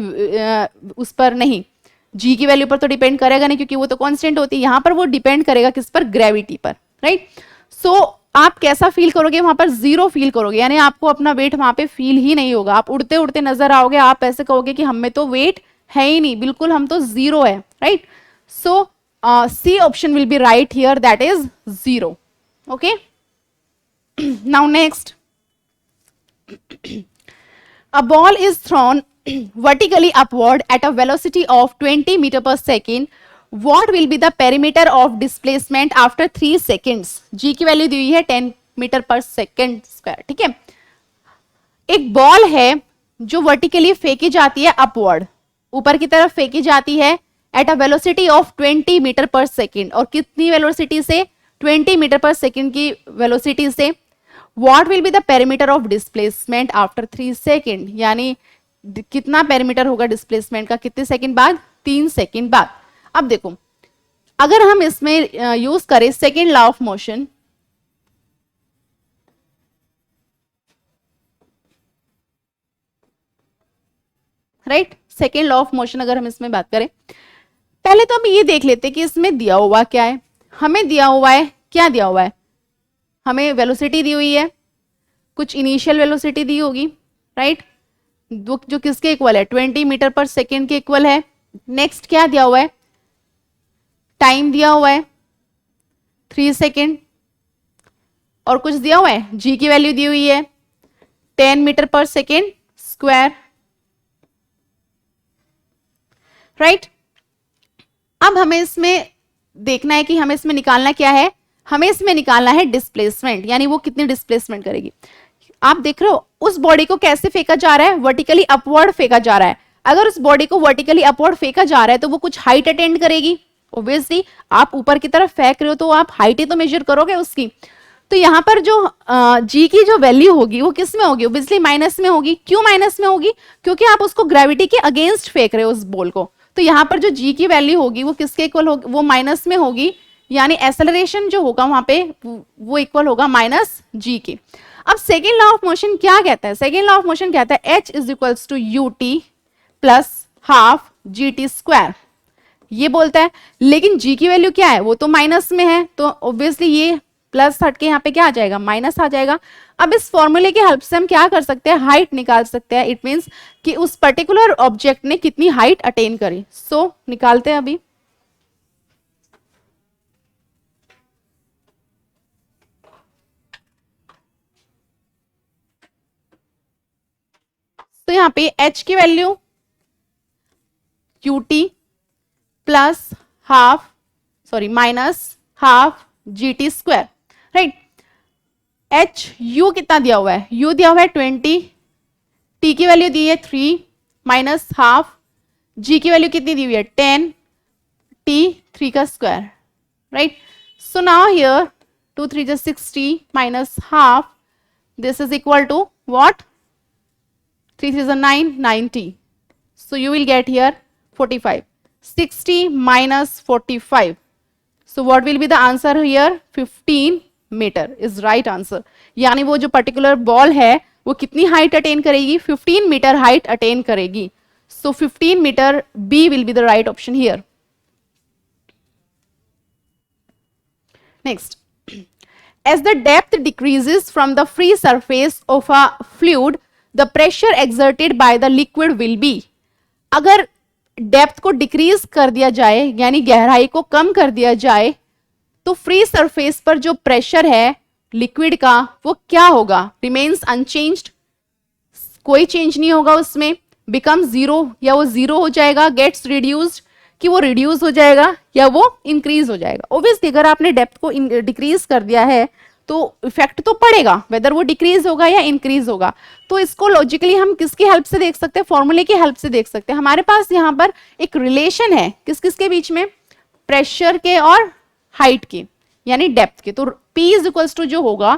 उस पर नहीं, जी की वैल्यू पर तो डिपेंड करेगा नहीं क्योंकि वो तो कांस्टेंट होती है। यहां पर वो डिपेंड करेगा किस पर? ग्रेविटी पर, राइट। सो आप कैसा फील करोगे? वहां पर जीरो फील करोगे, यानी आपको अपना वेट वहां पे फील ही नहीं होगा। आप उड़ते उड़ते नजर आओगे, आप ऐसे कहोगे कि हमें तो वेट है ही नहीं, बिल्कुल हम तो जीरो है, right. So C option will be right here, that is zero. Okay, now next, a ball is thrown vertically upward at a velocity of 20 meter per second. What will be the perimeter of displacement after 3 seconds? G की वैल्यू दी हुई है 10 मीटर पर सेकेंड स्क्वायर, ठीक है। एक बॉल है जो वर्टिकली फेंकी जाती है अपवर्ड, ऊपर की तरफ फेंकी जाती है at a velocity of 20 metre per second. और कितनी वेलोसिटी से? 20 मीटर पर सेकेंड की वेलोसिटी से। What will be the perimeter of displacement after 3 second? यानी कितना पेरीमीटर होगा डिस्प्लेसमेंट का कितने सेकंड बाद? 3 सेकंड बाद। अब देखो, अगर हम इसमें यूज करें second law of motion, right, second law of motion अगर हम इसमें बात करें, पहले तो हम ये देख लेते हैं कि इसमें दिया हुआ क्या है। हमें दिया हुआ है, क्या दिया हुआ है? हमें वेलोसिटी दी हुई है, कुछ इनिशियल वेलोसिटी दी होगी, राइट, जो किसके इक्वल है? 20 मीटर पर सेकेंड के इक्वल है। नेक्स्ट क्या दिया हुआ है? टाइम दिया हुआ है 3 सेकेंड, और कुछ दिया हुआ है, जी की वैल्यू दी हुई है 10 metre per second square, right. अब हमें इसमें देखना है कि हमें इसमें निकालना क्या है? हमें इसमें निकालना है डिस्प्लेसमेंट, यानी वो कितनी डिस्प्लेसमेंट करेगी। आप देख रहे हो उस बॉडी को कैसे फेंका जा रहा है? वर्टिकली अपवर्ड फेंका जा रहा है। अगर उस बॉडी को वर्टिकली अपवर्ड फेंका जा रहा है तो वो कुछ हाइट अटेंड करेगी। ऑब्वियसली आप ऊपर की तरफ फेंक रहे हो तो आप हाइट ही तो मेजर करोगे उसकी। तो यहाँ पर जो जी की जो वैल्यू होगी वो किस में होगी? ऑब्वियसली माइनस में होगी। क्यों माइनस में होगी? क्योंकि आप उसको ग्रेविटी के अगेंस्ट फेंक रहे हो उस बॉल को। तो यहाँ पर जो जी की वैल्यू होगी वो किसके इक्वल होगी? वो माइनस में होगी, यानी एक्सेलरेशन जो होगा वहां पे वो इक्वल होगा माइनस जी के। अब सेकेंड लॉ ऑफ मोशन क्या कहता है? सेकेंड लॉ ऑफ मोशन कहता है H is equals to U T plus half G T square, ये बोलता है। लेकिन जी की वैल्यू क्या है? वो तो माइनस में है, तो ऑब्वियसली ये प्लस हट के यहाँ पे क्या आ जाएगा, माइनस आ जाएगा। अब इस फॉर्मूले की हेल्प से हम क्या कर सकते हैं, हाइट निकाल सकते हैं। इट मींस कि उस पर्टिकुलर ऑब्जेक्ट ने कितनी हाइट अटेन करी। सो निकालते हैं अभी। तो यहाँ पे h की value ut plus half, sorry minus half gt square, right. h u कितना दिया हुआ है, u दिया हुआ है 20, t की वैल्यू दी है 3 माइनस हाफ, g की वैल्यू कितनी दी हुई है 10, t 3 का square, right. So now here 2 3 just 60 minus half, this is equal to what, 3 3 is 9, 90. So you will get here 45. 60 minus 45. So what will be the answer here? 15 metre is right answer. यानी वो जो पर्टिकुलर बॉल है वो कितनी हाइट अटेन करेगी, 15 मीटर हाइट अटेन करेगी। So 15 metre, B will be the right option here. Next, as the depth decreases from the free surface of a fluid, the pressure exerted by the liquid will be। अगर डेप्थ को डिक्रीज कर दिया जाए यानी गहराई को कम कर दिया जाए तो फ्री सरफेस पर जो प्रेशर है लिक्विड का वो क्या होगा, रिमेन्स अनचेंज्ड, कोई चेंज नहीं होगा उसमें, बिकम जीरो, या वो जीरो हो जाएगा, गेट्स रिड्यूस्ड कि वो रिड्यूस हो जाएगा या वो इंक्रीज हो जाएगा। ऑब्वियसली अगर आपने डेप्थ को डिक्रीज कर दिया है तो इफेक्ट तो पड़ेगा, वेदर वो डिक्रीज होगा या इंक्रीज होगा। तो इसको लॉजिकली हम किसकी हेल्प से देख सकते हैं, फॉर्मूले की हेल्प से देख सकते हैं। हमारे पास यहाँ पर एक रिलेशन है किस किस के बीच में, प्रेशर के और हाइट के यानी डेप्थ के। तो P इज इक्वल्स टू जो होगा,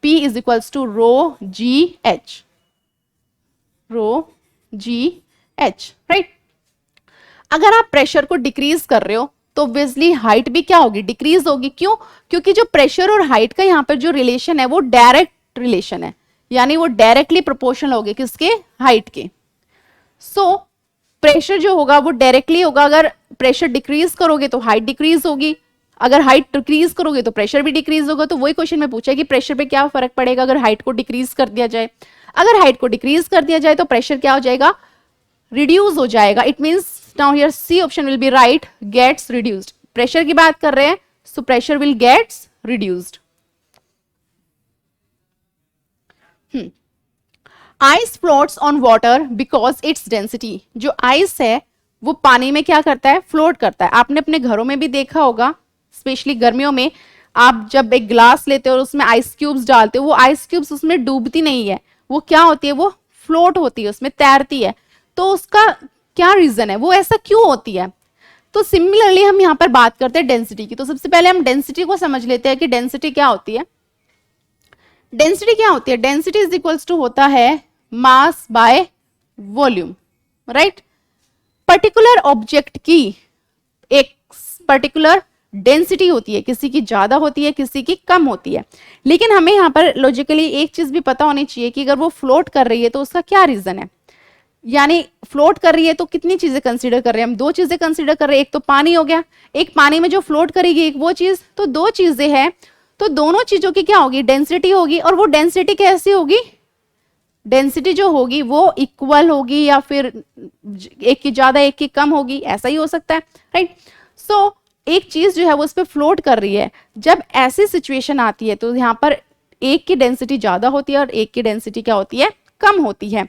P is equals to rho G H, rho G H, right. अगर आप प्रेशर को डिक्रीज कर रहे हो तो ऑब्वियसली हाइट भी क्या होगी, डिक्रीज होगी। क्यों, क्योंकि जो प्रेशर और हाइट का यहाँ पर जो रिलेशन है वो डायरेक्ट रिलेशन है, यानी वो डायरेक्टली प्रोपोर्शनल होगी किसके, हाइट के। सो प्रेशर जो होगा वो डायरेक्टली होगा, अगर प्रेशर डिक्रीज करोगे तो हाइट डिक्रीज होगी, अगर हाइट डिक्रीज करोगे तो प्रेशर भी डिक्रीज होगा। तो वही क्वेश्चन में पूछा कि प्रेशर पे क्या फर्क पड़ेगा अगर हाइट को डिक्रीज कर दिया जाए। अगर हाइट को डिक्रीज कर दिया जाए तो प्रेशर क्या हो जाएगा, रिड्यूस हो जाएगा। It means now here C option will be right, gets reduced. Pressure की बात कर रहे हैं, सो pressure will gets reduced. Ice floats on water because its density. जो आइस है वो पानी में क्या करता है, फ्लोट करता है। आपने अपने घरों में भी देखा होगा, स्पेशली गर्मियों में आप जब एक ग्लास लेते हो और उसमें आइस क्यूब्स डालते हो, वो आइस क्यूब्स उसमें डूबती नहीं है, वो क्या होती है, वो फ्लोट होती है, उसमें तैरती है। तो उसका क्या रीजन है, वो ऐसा क्यों होती है। तो सिमिलरली हम यहाँ पर बात करते हैं डेंसिटी की। तो सबसे पहले हम डेंसिटी को समझ लेते हैं कि डेंसिटी क्या होती है। डेंसिटी क्या होती है, डेंसिटी इज इक्वल्स टू होता है mass by volume, right. Particular object की एक पर्टिकुलर डेंसिटी होती है, किसी की ज्यादा होती है किसी की कम होती है। लेकिन हमें यहाँ पर लॉजिकली एक चीज भी पता होनी चाहिए कि अगर वो फ्लोट कर रही है तो उसका क्या रीजन है। यानी फ्लोट कर रही है तो कितनी चीजें कंसीडर कर रहे हैं हम, दो चीजें कंसीडर कर रहे हैं। एक तो पानी हो गया, एक पानी में जो फ्लोट करेगी, एक वो चीज, तो दो चीजें हैं। तो दोनों चीजों की क्या होगी, डेंसिटी होगी। और वो डेंसिटी कैसी होगी, डेंसिटी जो होगी वो इक्वल होगी या फिर एक की ज्यादा एक की कम होगी, ऐसा ही हो सकता है, राइट। सो एक चीज जो है वो उस पर फ्लोट कर रही है। जब ऐसी सिचुएशन आती है तो यहाँ पर एक की डेंसिटी ज्यादा होती है और एक की डेंसिटी क्या होती है, कम होती है।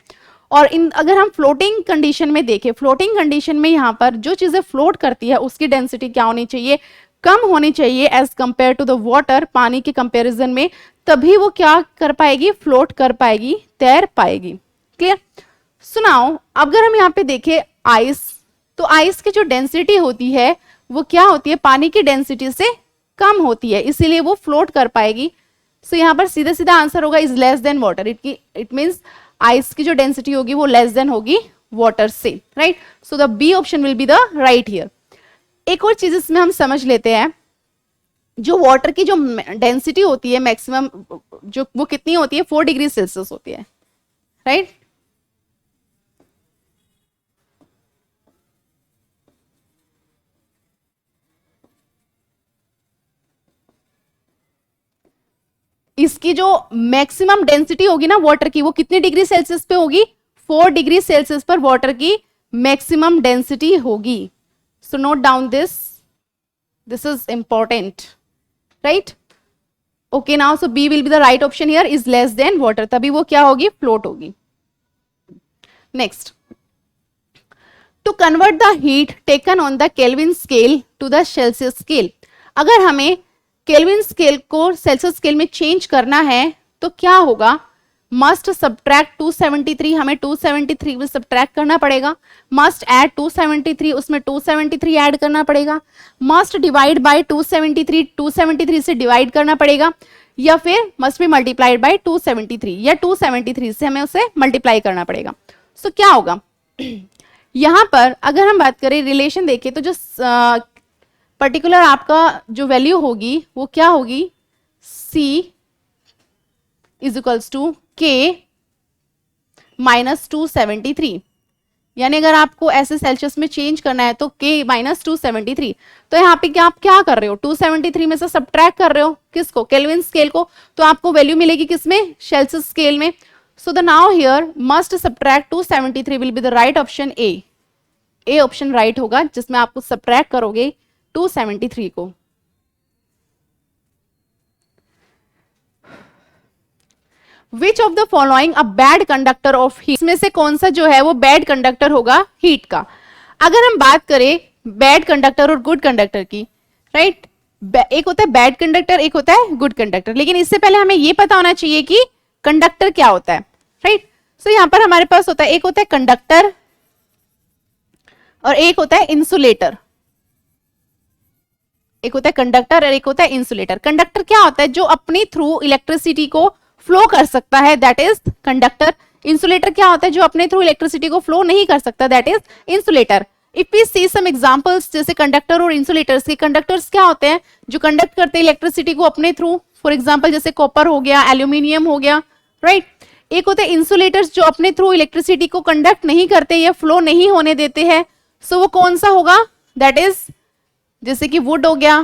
और इन अगर हम फ्लोटिंग कंडीशन में देखें, फ्लोटिंग कंडीशन में यहाँ पर जो चीजें फ्लोट करती है उसकी डेंसिटी क्या होनी चाहिए, कम होनी चाहिए as compare to the water, पानी के कंपैरिजन में। तभी वो क्या कर पाएगी, फ्लोट कर पाएगी, तैर पाएगी। क्लियर। सुनाओ, अगर हम यहाँ पे देखें आइस, तो आइस की जो डेंसिटी होती है वो क्या होती है, पानी की डेंसिटी से कम होती है, इसीलिए वो फ्लोट कर पाएगी। सो यहाँ पर सीधा सीधा आंसर होगा is less than water. It means ice की जो डेंसिटी होगी वो लेस देन होगी वाटर से, right. So the B option will be the right here. एक और चीज इसमें हम समझ लेते हैं, जो वाटर की जो डेंसिटी होती है मैक्सिमम, जो वो कितनी होती है, 4 डिग्री सेल्सियस होती है, राइट। इसकी जो मैक्सिमम डेंसिटी होगी ना वाटर की, वो कितनी डिग्री सेल्सियस पे होगी? 4 डिग्री सेल्सियस पर वाटर की मैक्सिमम डेंसिटी होगी. So note down this is important, right? Okay, now so B will be the right option here, is less than water, तभी वो क्या होगी? फ्लोट होगी. Next, to convert the heat taken on the Kelvin scale to the Celsius scale. अगर हमें केल्विन स्केल को सेल्सियस स्केल में चेंज करना है तो क्या होगा? मस्ट सब्ट्रैक्ट 273, हमें 273 में सब्ट्रैक्ट करना पड़ेगा. मस्ट ऐड 273, उसमें 273 ऐड करना पड़ेगा. मस्ट डिवाइड बाय 273, 273 से डिवाइड करना पड़ेगा, या फिर मस्ट बी मल्टीप्लाइड बाय 273, या 273 से हमें उसे मल्टीप्लाई करना पड़ेगा. सो क्या होगा? यहां पर अगर हम बात करें, रिलेशन देखें, तो जो पर्टिकुलर आपका जो वैल्यू होगी वो क्या होगी? C is equals to K minus 273. यानी अगर आपको ऐसे सेल्सियस में चेंज करना है तो K माइनस 273. तो यहाँ पे क्या आप क्या कर रहे हो? 273 में से सब्ट्रैक्ट कर रहे हो किसको? केल्विन स्केल को. तो आपको वैल्यू मिलेगी किसमें? सेल्सियस स्केल में. So the now here must subtract 273 will be the right option. A option right होगा, जिसमें आपको सब्ट्रैक्ट करोगे 273 को. विच of the following a bad conductor of heat, इसमें से कौन सा जो है वो बैड कंडक्टर होगा हीट का? अगर हम बात करें बैड कंडक्टर और गुड कंडक्टर की, राइट? एक होता है बैड कंडक्टर, एक होता है गुड कंडक्टर. लेकिन इससे पहले हमें ये पता होना चाहिए कि कंडक्टर क्या होता है, राइट? सो यहां पर हमारे पास होता है, एक होता है कंडक्टर और एक होता है इंसुलेटर. एक होता है कंडक्टर और एक होता है इंसुलेटर. कंडक्टर क्या होता है? जो अपने थ्रू इलेक्ट्रिसिटी को फ्लो कर सकता है, दैट इज कंडक्टर. इंसुलेटर क्या होता है? जो अपने थ्रू इलेक्ट्रिसिटी को फ्लो नहीं कर सकता, that is insulator. If we see some examples, जैसे कंडक्टर और इंसुलेटर्स के, कंडक्टर्स क्या होते हैं? जो कंडक्ट करते हैं इलेक्ट्रिसिटी को अपने थ्रू. फॉर एग्जांपल जैसे कॉपर हो गया, एल्यूमिनियम हो गया, राइट? एक होते हैं इंसुलेटर्स जो अपने थ्रू इलेक्ट्रिसिटी को कंडक्ट नहीं करते या फ्लो नहीं होने देते हैं. सो वो कौन सा होगा? दैट इज जैसे कि वुड हो गया,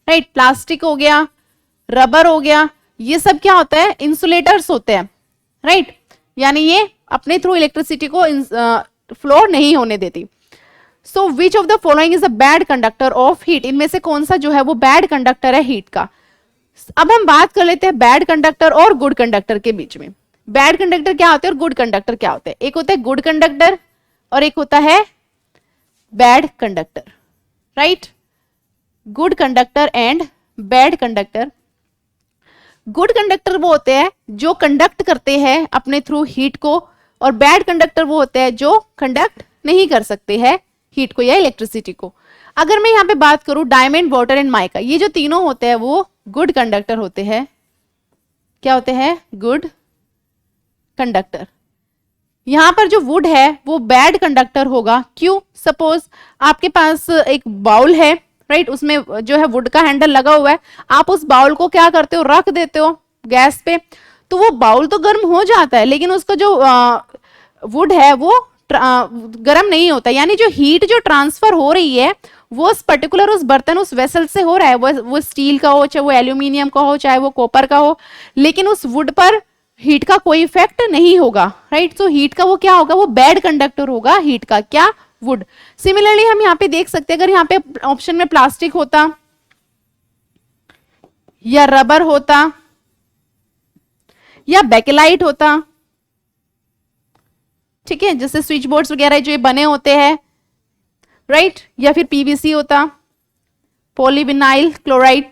राइट? प्लास्टिक हो गया, रबर हो गया, ये सब क्या होता है? इंसुलेटर्स होते हैं, राइट? यानी ये अपने थ्रू इलेक्ट्रिसिटी को फ्लो नहीं होने देती. So which of the following is a bad conductor of heat, इनमें से कौन सा जो है वो बैड कंडक्टर है हीट का? अब हम बात कर लेते हैं बैड कंडक्टर और गुड कंडक्टर के बीच में. बैड कंडक्टर क्या होते हैं और गुड कंडक्टर क्या होते हैं? एक होता है गुड कंडक्टर और एक होता है bad conductor, right? Good conductor and bad conductor. Good conductor वो होते हैं जो कंडक्ट करते हैं अपने थ्रू हीट को, और बैड कंडक्टर वो होते हैं जो कंडक्ट नहीं कर सकते हैं हीट को या इलेक्ट्रिसिटी को. अगर मैं यहाँ पे बात करूं डायमंड, वाटर एंड माइका, ये जो तीनों होते हैं वो गुड कंडक्टर होते हैं. क्या होते हैं? Good conductor. यहां पर जो वुड है वो बैड कंडक्टर होगा. क्यों? सपोज आपके पास एक बाउल है, राइट? उसमें जो है वुड का हैंडल लगा हुआ है. आप उस बाउल को क्या करते हो? रख देते हो गैस पे, तो वो बाउल तो गर्म हो जाता है, लेकिन उसका जो वुड है वो गर्म नहीं होता. यानी जो हीट जो ट्रांसफर हो रही है वो उस पर्टिकुलर उस बर्तन, उस वेसल से हो रहा है. वो स्टील का हो, चाहे वो एल्यूमिनियम का हो, चाहे वो कॉपर का हो, लेकिन उस वुड पर हीट का कोई इफेक्ट नहीं होगा, राइट? तो हीट का वो क्या होगा? वो बैड कंडक्टर होगा हीट का. क्या? वुड. सिमिलरली हम यहाँ पे देख सकते हैं, अगर यहाँ पे ऑप्शन में प्लास्टिक होता या रबर होता या बेकेलाइट होता, ठीक है, जैसे स्विच बोर्ड्स वगैरह जो ये बने होते हैं, राइट? या फिर पीवीसी होता, पॉलीविनाइल क्लोराइड.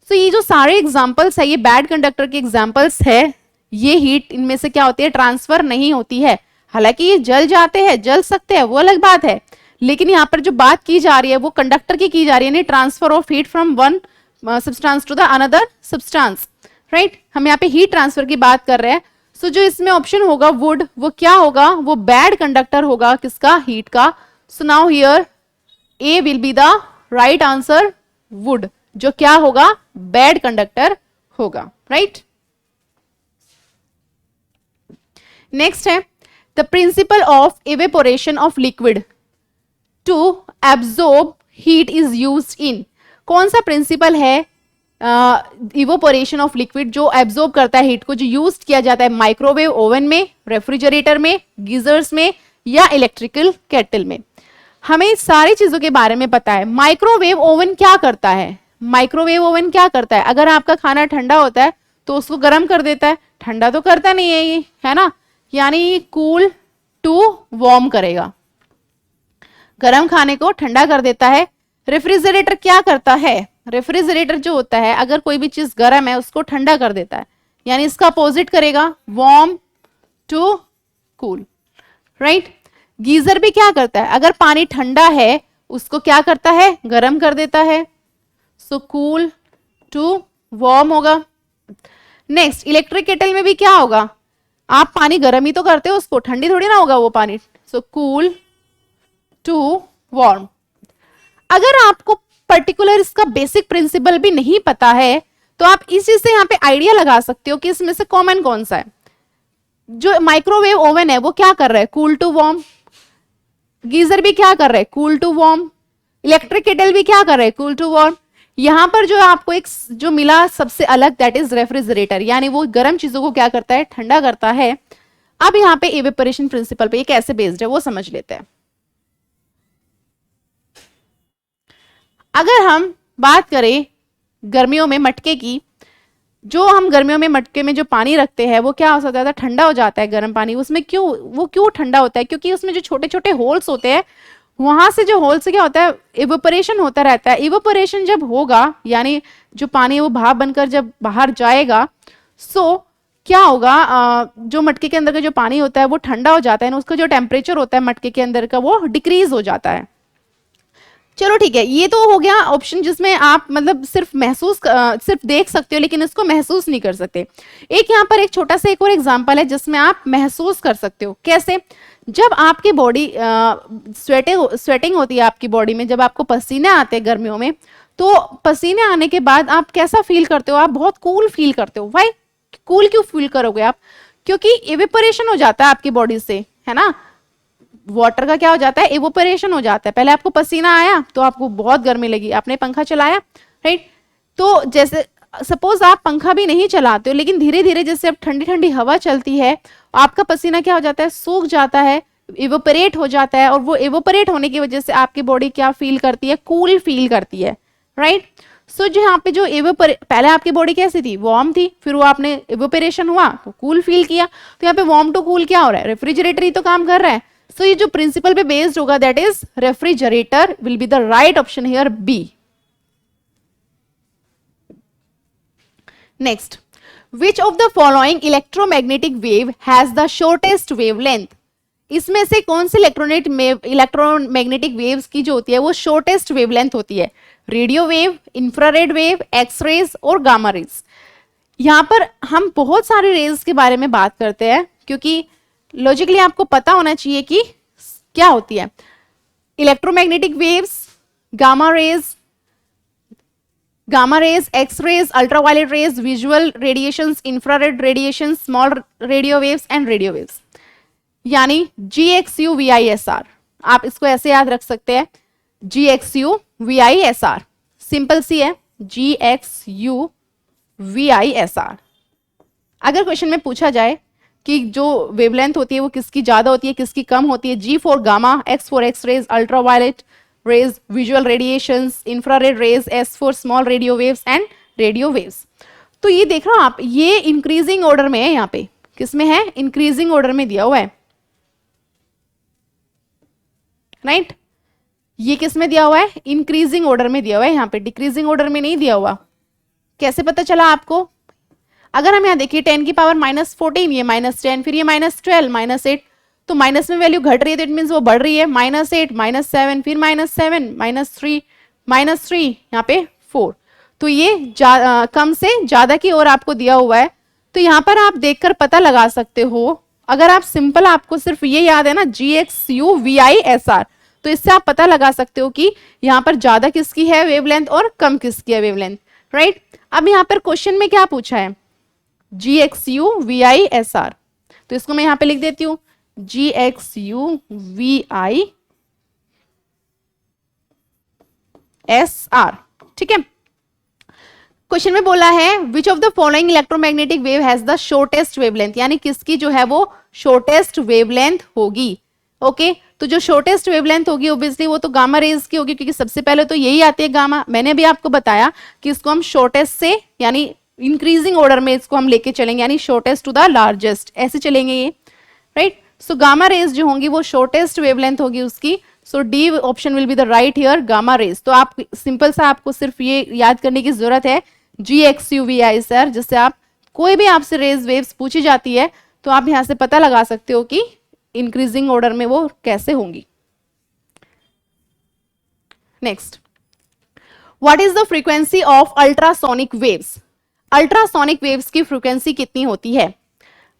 तो ये जो सारे एग्जांपल्स है ये बैड कंडक्टर के एग्जांपल्स है. ये हीट इनमें से क्या होती है? ट्रांसफर नहीं होती है. हालांकि ये जल जाते हैं, जल सकते हैं, वो अलग बात है, लेकिन यहाँ पर जो बात की जा रही है वो कंडक्टर की जा रही है, transfer of heat from one substance to the another substance, right? हम यहाँ पे हीट ट्रांसफर की बात कर रहे हैं. सो जो इसमें ऑप्शन होगा वुड, वो क्या होगा? वो बैड कंडक्टर होगा किसका? हीट का. So now here a will be the right answer, wood, जो क्या होगा? बैड कंडक्टर होगा, राइट? नेक्स्ट है the principle of evaporation of liquid to absorb heat is used in. कौन सा प्रिंसिपल है इवोपोरेशन ऑफ लिक्विड, जो एब्जॉर्ब करता है हीट को, जो यूज किया जाता है माइक्रोवेव ओवन में, रेफ्रिजरेटर में, गीजर्स में या इलेक्ट्रिकल केटल में। हमें सारी चीजों के बारे में पता है। माइक्रोवेव ओवन क्या करता है? माइक्रोवेव ओवन क्या करता है? अगर आपका खाना ठंडा होता है तो उसको गर्म कर देता है, ठंडा तो करता नहीं है ये, है ना, यानी कूल टू वार्म करेगा, गर्म खाने को ठंडा कर देता है। रेफ्रिजरेटर क्या करता है? रेफ्रिजरेटर जो होता है, अगर कोई भी चीज गर्म है उसको ठंडा कर देता है, यानी इसका अपोजिट करेगा, warm to cool, right. Geyser भी क्या करता है? अगर पानी ठंडा है उसको क्या करता है? गर्म कर देता है, सो कूल टू वार्म होगा। नेक्स्ट, इलेक्ट्रिक केटल में भी क्या होगा? आप पानी गर्म ही तो करते हो उसको, ठंडी थोड़ी ना होगा वो पानी, सो कूल टू वार्म। अगर आपको पर्टिकुलर इसका बेसिक प्रिंसिपल भी नहीं पता है तो आप इस चीज से यहाँ पे आइडिया लगा सकते हो कि इसमें से कॉमन कौन सा है। जो माइक्रोवेव ओवन है वो क्या कर रहा है? Cool to warm. गीजर भी क्या कर रहा है? Cool to warm. Electric kettle भी क्या कर रहा है? Cool to warm. यहां पर जो आपको एक जो मिला सबसे अलग, दैट इज रेफ्रिजरेटर, यानी वो गर्म चीजों को क्या करता है? ठंडा करता है। अब यहाँ पे इवेपोरेशन प्रिंसिपल पे ये कैसे बेस्ड है वो समझ लेते हैं। अगर हम बात करें गर्मियों में मटके की, जो हम गर्मियों में मटके में जो पानी रखते हैं वो क्या हो जाता है? ठंडा हो जाता है गर्म पानी। उसमें क्यों ठंडा होता है? क्योंकि उसमें जो छोटे छोटे होल्स होते हैं, वहां से जो होल से क्या होता है? इवेपोरेशन होता रहता है। इवेपोरेशन जब होगा, यानी जो पानी वो भाप बनकर जब बाहर जाएगा, सो क्या होगा? जो मटके के अंदर का जो पानी होता है वो ठंडा हो जाता है ना, उसका जो टेम्परेचर होता है मटके के अंदर का वो डिक्रीज हो जाता है। चलो ठीक है, ये तो हो गया ऑप्शन जिसमें आप मतलब सिर्फ सिर्फ देख सकते हो लेकिन इसको महसूस नहीं कर सकते। एक यहाँ पर एक छोटा सा एक और एग्जांपल है जिसमें आप महसूस कर सकते हो। कैसे? जब आपकी बॉडी स्वेटिंग होती है आपकी बॉडी में, जब आपको पसीने आते हैं गर्मियों में, तो पसीने आने के बाद आप कैसा फील करते हो? आप बहुत कूल फील करते हो। भाई कूल क्यों फील करोगे आप? क्योंकि इवेपोरेशन हो जाता है आपकी बॉडी से, है ना। वाटर का क्या हो जाता है? इवोपरेशन हो जाता है। पहले आपको पसीना आया तो आपको बहुत गर्मी लगी, आपने पंखा चलाया, राइट। तो जैसे सपोज आप पंखा भी नहीं चलाते हो, लेकिन धीरे धीरे जैसे अब ठंडी ठंडी हवा चलती है, आपका पसीना क्या हो जाता है? सूख जाता है, इवोपरेट हो जाता है, और वो इवोपरेट होने की वजह से आपकी बॉडी क्या फील करती है? कूल फील करती है, राइट। सो जो यहाँ पे जो पहले आपकी बॉडी कैसी थी? वार्म थी, फिर वो आपने इवोपरेशन हुआ तो कूल फील किया। तो यहाँ पे वार्म टू कूल क्या हो रहा है? रेफ्रिजरेटर ही तो काम कर रहा है। सो ये जो प्रिंसिपल पे बेस्ड होगा, that is refrigerator, will be the right option here, B. Next, which of the following electromagnetic wave has the shortest wavelength? इसमें से कौन सी इलेक्ट्रोमैग्नेटिक वेव्स की जो होती है वो शॉर्टेस्ट वेवलेंथ होती है? Radio wave, infrared wave, X rays और गामा रेज। यहां पर हम बहुत सारे रेज के बारे में बात करते हैं, क्योंकि लॉजिकली आपको पता होना चाहिए कि क्या होती है electromagnetic waves, gamma rays, X rays, ultraviolet rays, visual radiations, infrared radiation, small radio waves and radio waves, यानी GXUVISR। आप इसको ऐसे याद रख सकते हैं, GXUVISR, सिंपल सी है, GXUVISR। अगर क्वेश्चन में पूछा जाए कि जो वेवलेंथ होती है वो किसकी ज्यादा होती है, किसकी कम होती है, G for gamma, X for X rays, ultraviolet rays, visual radiations, infrared rays, S for small radio waves and radio waves. तो ये देख रहे हो आप, ये इंक्रीजिंग ऑर्डर में है। यहाँ पे किसमें है? इंक्रीजिंग ऑर्डर में दिया हुआ है, राइट। ये किस में दिया हुआ है? इंक्रीजिंग ऑर्डर में दिया हुआ है, यहाँ पे डिक्रीजिंग ऑर्डर में नहीं दिया हुआ। कैसे पता चला आपको? अगर हम यहाँ देखिए 10 की पावर -14, ये -10, फिर ये -12, -8, तो माइनस में वैल्यू घट रही है तो इट मीन वो बढ़ रही है। -8, -7, फिर -7, -3, -3, यहाँ पे 4। तो ये कम से ज्यादा की ओर आपको दिया हुआ है। तो यहाँ पर आप देखकर पता लगा सकते हो, अगर आप सिंपल, आपको सिर्फ ये याद है ना GXUVISR, तो इससे आप पता लगा सकते हो कि यहाँ पर ज्यादा किसकी है वेवलेंथ और कम किसकी है वेवलेंथ, राइट। अब यहाँ पर क्वेश्चन में क्या पूछा है? GXUVISR, तो इसको मैं यहाँ पे लिख देती हूँ GXUVISR, ठीक है। क्वेश्चन में बोला है which of the following electromagnetic wave has the shortest wavelength, यानी किसकी जो है वो शॉर्टेस्ट वेवलेंथ होगी। ओके तो जो शॉर्टेस्ट वेवलेंथ होगी ऑब्वियसली वो तो गामा रेज की होगी, क्योंकि सबसे पहले तो यही आती है गामा। मैंने भी आपको बताया कि इसको हम शॉर्टेस्ट से यानी इंक्रीजिंग ऑर्डर में इसको हम लेके चलेंगे, यानी शॉर्टेस्ट टू द लार्जेस्ट, ऐसे चलेंगे ये, राइट। सो गामा रेज जो होंगी वो शॉर्टेस्ट वेवलेंथ होगी उसकी। So D option will be the right here, gamma rays. तो आप सिंपल सा आपको सिर्फ ये याद करने की जरूरत है GXUVI सर, जिससे आप कोई भी आपसे रेज वेव्स पूछी जाती है तो आप यहां से पता लगा सकते हो कि इंक्रीजिंग ऑर्डर में वो कैसे होंगी। Next, what is the frequency of ultrasonic waves. Ultrasonic waves की फ्रीक्वेंसी कितनी होती है।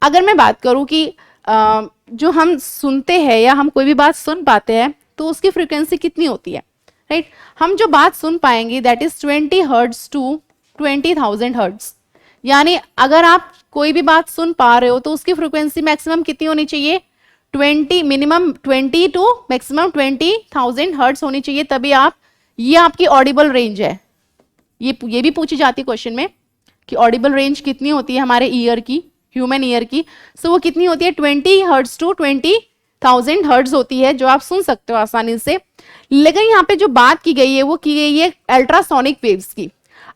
अगर मैं बात करूं कि जो हम सुनते हैं या हम कोई भी बात सुन पाते हैं तो उसकी फ्रीक्वेंसी कितनी होती है, राइट। हम जो बात सुन पाएंगे that is 20 hertz to 20,000 hertz, यानी अगर आप कोई भी बात सुन पा रहे हो तो उसकी फ्रीक्वेंसी मैक्सिमम कितनी होनी चाहिए, 20, मिनिमम 20 टू मैक्सिमम 20,000 हर्ट्ज होनी चाहिए, तभी आप, ये आपकी ऑडिबल रेंज है। ये भी पूछी जाती है क्वेश्चन में कि ऑडिबल रेंज कितनी होती है हमारे ईयर की, ह्यूमन ईयर की। सो वो कितनी होती है, 20 हर्ट्ज टू 20,000 हर्ट्ज होती है, जो आप सुन सकते हो आसानी से। लेकिन यहाँ पे जो बात की गई है वो की गई है अल्ट्रासोनिक वेव्स की।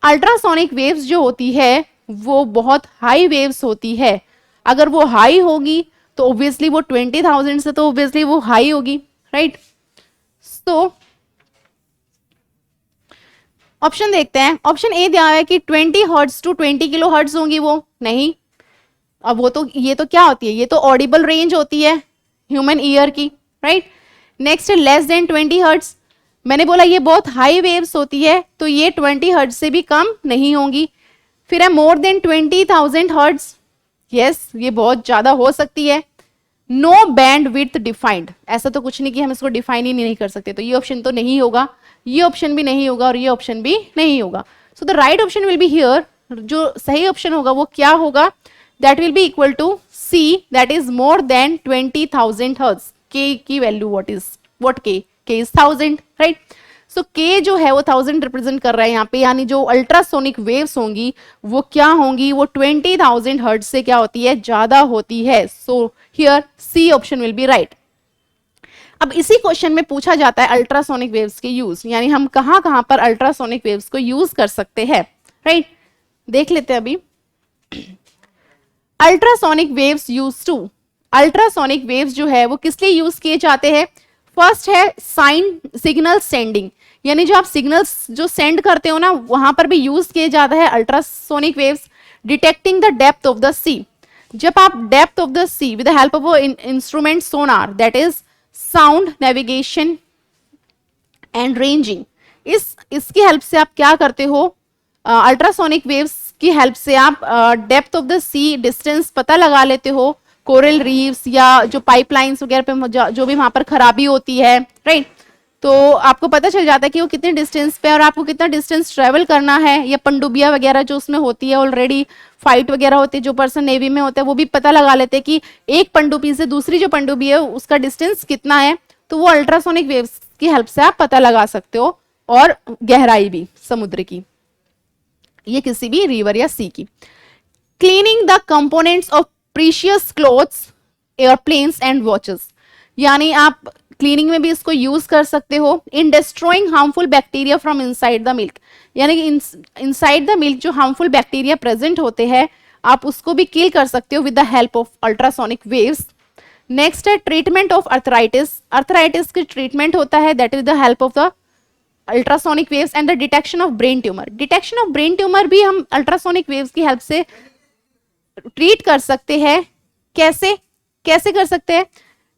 अल्ट्रासोनिक वेव्स जो होती है वो बहुत हाई वेव्स होती है। अगर वो हाई होगी तो ऑब्वियसली वो 20,000 से तो ऑब्वियसली वो हाई होगी, राइट। सो ऑप्शन देखते हैं। ऑप्शन ए दिया है कि 20 हर्ट्ज टू 20 किलो हर्ट्ज होंगी, वो नहीं। अब वो तो, ये तो क्या होती है, ये तो ऑडिबल रेंज होती है ह्यूमन ईयर की, राइट। नेक्स्ट है लेस देन 20 हर्ट्ज, मैंने बोला ये बहुत हाई वेव्स होती है तो ये 20 हर्ट्ज से भी कम नहीं होंगी। फिर है मोर देन 20,000 हर्ट्ज, यस ये बहुत ज्यादा हो सकती है। नो बैंड विड्थ डिफाइंड, ऐसा तो कुछ नहीं कि हम इसको डिफाइन ही नहीं कर सकते, तो ये ऑप्शन तो नहीं होगा, ये ऑप्शन भी नहीं होगा और ये ऑप्शन भी नहीं होगा। So the right option will be here, जो सही ऑप्शन होगा वो क्या होगा, that will be equal to C, that is more than 20,000 hertz. K की value what K is 1000, right. So K जो है वो 1000 रिप्रेजेंट कर रहा है यहाँ पे, यानी जो अल्ट्रासोनिक वेव्स होंगी वो क्या होंगी, वो 20,000 हर्ट्ज से क्या होती है, ज्यादा होती है। So here C option will be right. अब इसी क्वेश्चन में पूछा जाता है अल्ट्रासोनिक वेव्स के यूज, यानी हम कहां पर अल्ट्रासोनिक वेव्स को यूज कर सकते हैं, राइट। देख लेते हैं अभी। Ultrasonic waves use to, ultrasonic waves जो है वो किस लिए यूज किए जाते हैं। फर्स्ट है साइन सिग्नल सेंडिंग, यानी जो आप सिग्नल्स जो सेंड करते हो ना वहां पर भी यूज किए जाता है ultrasonic waves. Detecting the depth of the sea, जब आप depth of the sea with the help of instrument sonar, that is sound navigation and ranging, इसकी हेल्प से आप क्या करते हो, अल्ट्रासोनिक वेव्स की हेल्प से आप depth of the sea distance पता लगा लेते हो, कोरल रीफ्स या जो पाइपलाइंस वगैरह पे जो भी वहां पर खराबी होती है, राइट। तो आपको पता चल जाता है कि वो कितने डिस्टेंस पे और आपको कितना डिस्टेंस ट्रेवल करना है, या पनडुबिया वगैरह जो उसमें होती है, ऑलरेडी फाइट वगैरह होती है, जो पर्सन नेवी में होता है वो भी पता लगा लेते हैं कि एक पनडुब्बी से दूसरी जो पनडुब्बी है उसका डिस्टेंस कितना है। तो वो अल्ट्रासोनिक वेव्स की हेल्प से आप पता लगा सकते हो, और गहराई भी समुद्र की, ये किसी भी रिवर या सी की। Cleaning the components of precious clothes, airplanes and watches, यानी आप क्लीनिंग में भी इसको यूज कर सकते हो। In destroying harmful bacteria from inside the milk, यानी कि इनसाइड द मिल्क जो हार्मफुल बैक्टीरिया प्रेजेंट होते हैं आप उसको भी किल कर सकते हो with the help of ultrasonic waves. Next है ट्रीटमेंट ऑफ अर्थराइटिस, अर्थराइटिस की ट्रीटमेंट होता है that is the help of the ultrasonic waves. And the detection of brain tumour, detection of brain tumour भी हम अल्ट्रासोनिक वेव्स की हेल्प से ट्रीट कर सकते हैं। कैसे कैसे कर सकते हैं,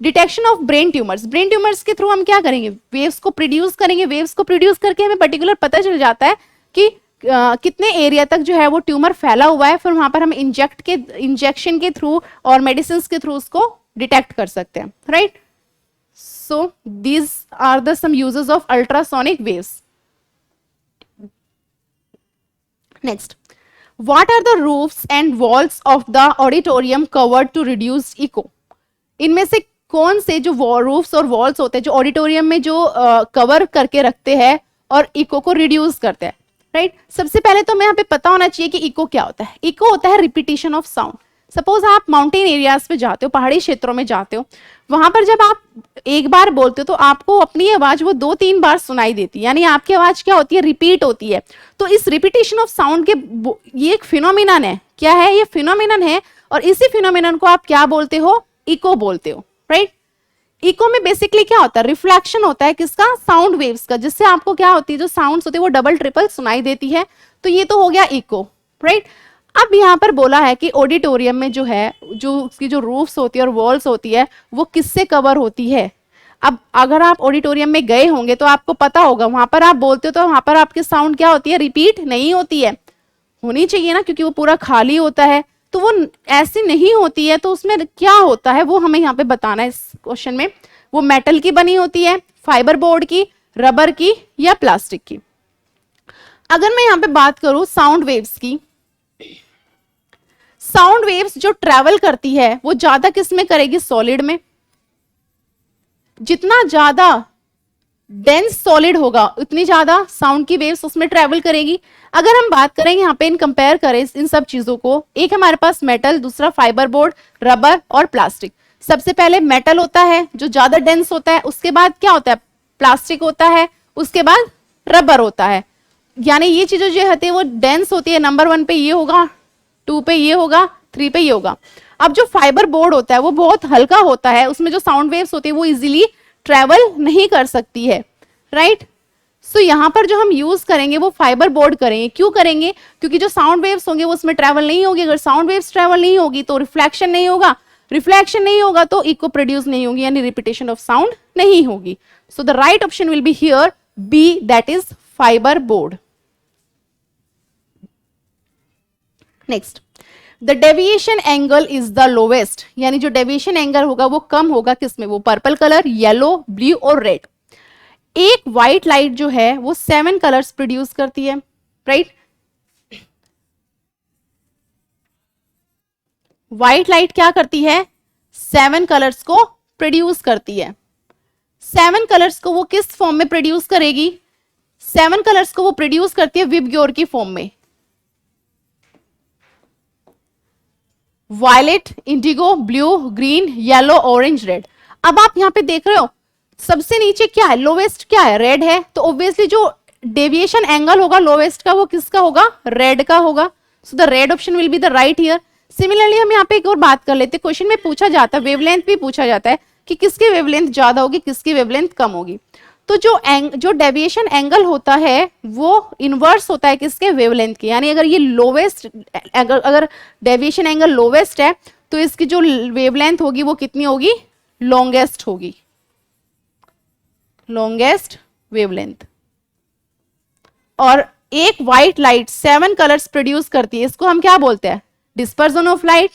detection of brain tumours, brain tumours के थ्रू हम क्या करेंगे, वेव्स को प्रोड्यूस करेंगे, वेव्स को प्रोड्यूस करके हमें पर्टिकुलर पता चल जाता है कि कितने एरिया तक जो है वो ट्यूमर फैला हुआ है, फिर वहां पर हम इंजेक्शन के थ्रू और मेडिसिन के थ्रू उसको डिटेक्ट कर सकते हैं, right. So these are the some uses of ultrasonic waves. Next, what are the roofs and walls of the auditorium covered to reduce echo, इनमें से कौन से जो roofs और walls होते हैं जो ऑडिटोरियम में जो कवर करके रखते हैं और इको को रिड्यूस करते हैं। राइट। सबसे पहले तो हमें यहाँ पे पता होना चाहिए कि इको क्या होता है। इको होता है रिपीटिशन ऑफ साउंड। सपोज आप माउंटेन एरियाज पे जाते हो, पहाड़ी क्षेत्रों में जाते हो, वहां पर जब आप एक बार बोलते हो तो आपको अपनी आवाज वो 2-3 बार सुनाई देती है, यानी आपकी आवाज क्या होती है, रिपीट होती है। तो इस रिपीटिशन ऑफ साउंड के ये एक फिनोमिनन है। क्या है ये? फिनोमिनन है। और इसी फिनोमिनन को आप क्या बोलते हो? इको बोलते हो, राइट। इको में बेसिकली क्या होता है? रिफ्लेक्शन होता है किसका? साउंड वेव्स का, जिससे आपको क्या होती है, जो साउंड्स होती है वो डबल ट्रिपल सुनाई देती है। तो ये तो हो गया इको, राइट। अब यहाँ पर बोला है कि ऑडिटोरियम में जो है, जो उसकी जो रूफ्स होती है और वॉल्स होती है, वो किससे कवर होती है? अब अगर आप ऑडिटोरियम में गए होंगे तो आपको पता होगा, वहां पर आप बोलते हो तो वहां पर आपकी साउंड क्या होती है? रिपीट नहीं होती है। होनी चाहिए ना, क्योंकि वो पूरा खाली होता है। तो वो ऐसी नहीं होती है। तो उसमें क्या होता है वो हमें यहाँ पे बताना है इस क्वेश्चन में। वो मेटल की बनी होती है, फाइबर बोर्ड की, रबर की, या प्लास्टिक की। अगर मैं यहाँ पे बात करूं साउंड वेव्स की, साउंड वेव्स जो ट्रेवल करती है वो ज्यादा किस में करेगी? सॉलिड में। जितना ज्यादा डेंस सॉलिड होगा उतनी ज्यादा साउंड की वेव्स उसमें ट्रेवल करेगी। अगर हम बात करें यहाँ पे, इन कंपेयर करें इन सब चीजों को, एक हमारे पास मेटल, दूसरा फाइबर बोर्ड, रबर और प्लास्टिक। सबसे पहले मेटल होता है जो ज्यादा डेंस होता है, उसके बाद क्या होता है? प्लास्टिक होता है, उसके बाद रबर होता है। यानी ये चीजें जो होती है वो डेंस होती है। नंबर 1 पे ये होगा, 2 पे ये होगा, 3 पे ये होगा। अब जो फाइबर बोर्ड होता है वो बहुत हल्का होता है, उसमें जो साउंड वेव्स होती है वो इजीली ट्रेवल नहीं कर सकती है, राइट। सो यहां पर जो हम यूज करेंगे वो फाइबर बोर्ड करेंगे। क्यों करेंगे? क्योंकि जो साउंड वेव्स होंगे वो उसमें ट्रेवल नहीं होगी। अगर साउंड वेव्स ट्रेवल नहीं होगी तो रिफ्लेक्शन नहीं होगा, रिफ्लेक्शन नहीं होगा तो इको प्रोड्यूस नहीं होगी, यानी रिपीटेशन ऑफ साउंड नहीं होगी। So the right option will be here B, that is fibre board. Next, the deviation angle is the lowest, यानी जो डेविएशन एंगल होगा वो कम होगा किसमें? वो पर्पल कलर, येलो, ब्लू और रेड। एक व्हाइट लाइट जो है वो 7 कलर्स प्रोड्यूस करती है, राइट। व्हाइट लाइट क्या करती है? 7 कलर्स को प्रोड्यूस करती है। 7 कलर्स को वो किस फॉर्म में प्रोड्यूस करेगी? 7 कलर्स को वो प्रोड्यूस करती है विबग्योर की फॉर्म में। Violet, indigo, blue, green, yellow, orange, red. अब आप यहां पे देख रहे हो सबसे नीचे क्या है? लोवेस्ट क्या है? रेड है। तो ऑब्वियसली जो डेविएशन एंगल होगा लोवेस्ट का वो किसका होगा? रेड का होगा। So the red option will be the right here. Similarly हम यहाँ पे एक और बात कर लेते हैं। क्वेश्चन में पूछा जाता है, वेवलेंथ भी पूछा जाता है कि किसकी वेवलेंथ ज्यादा होगी, किसकी वेवलेंथ कम होगी। तो जो डेविएशन एंगल होता है वो इनवर्स होता है किसके? वेवलेंथ के। यानी अगर ये लोवेस्ट, अगर डेविएशन एंगल लोवेस्ट है तो इसकी जो वेवलेंथ होगी वो कितनी होगी? लॉन्गेस्ट होगी, लॉन्गेस्ट वेवलेंथ। और एक व्हाइट लाइट 7 कलर्स प्रोड्यूस करती है, इसको हम क्या बोलते हैं? Dispersion of light.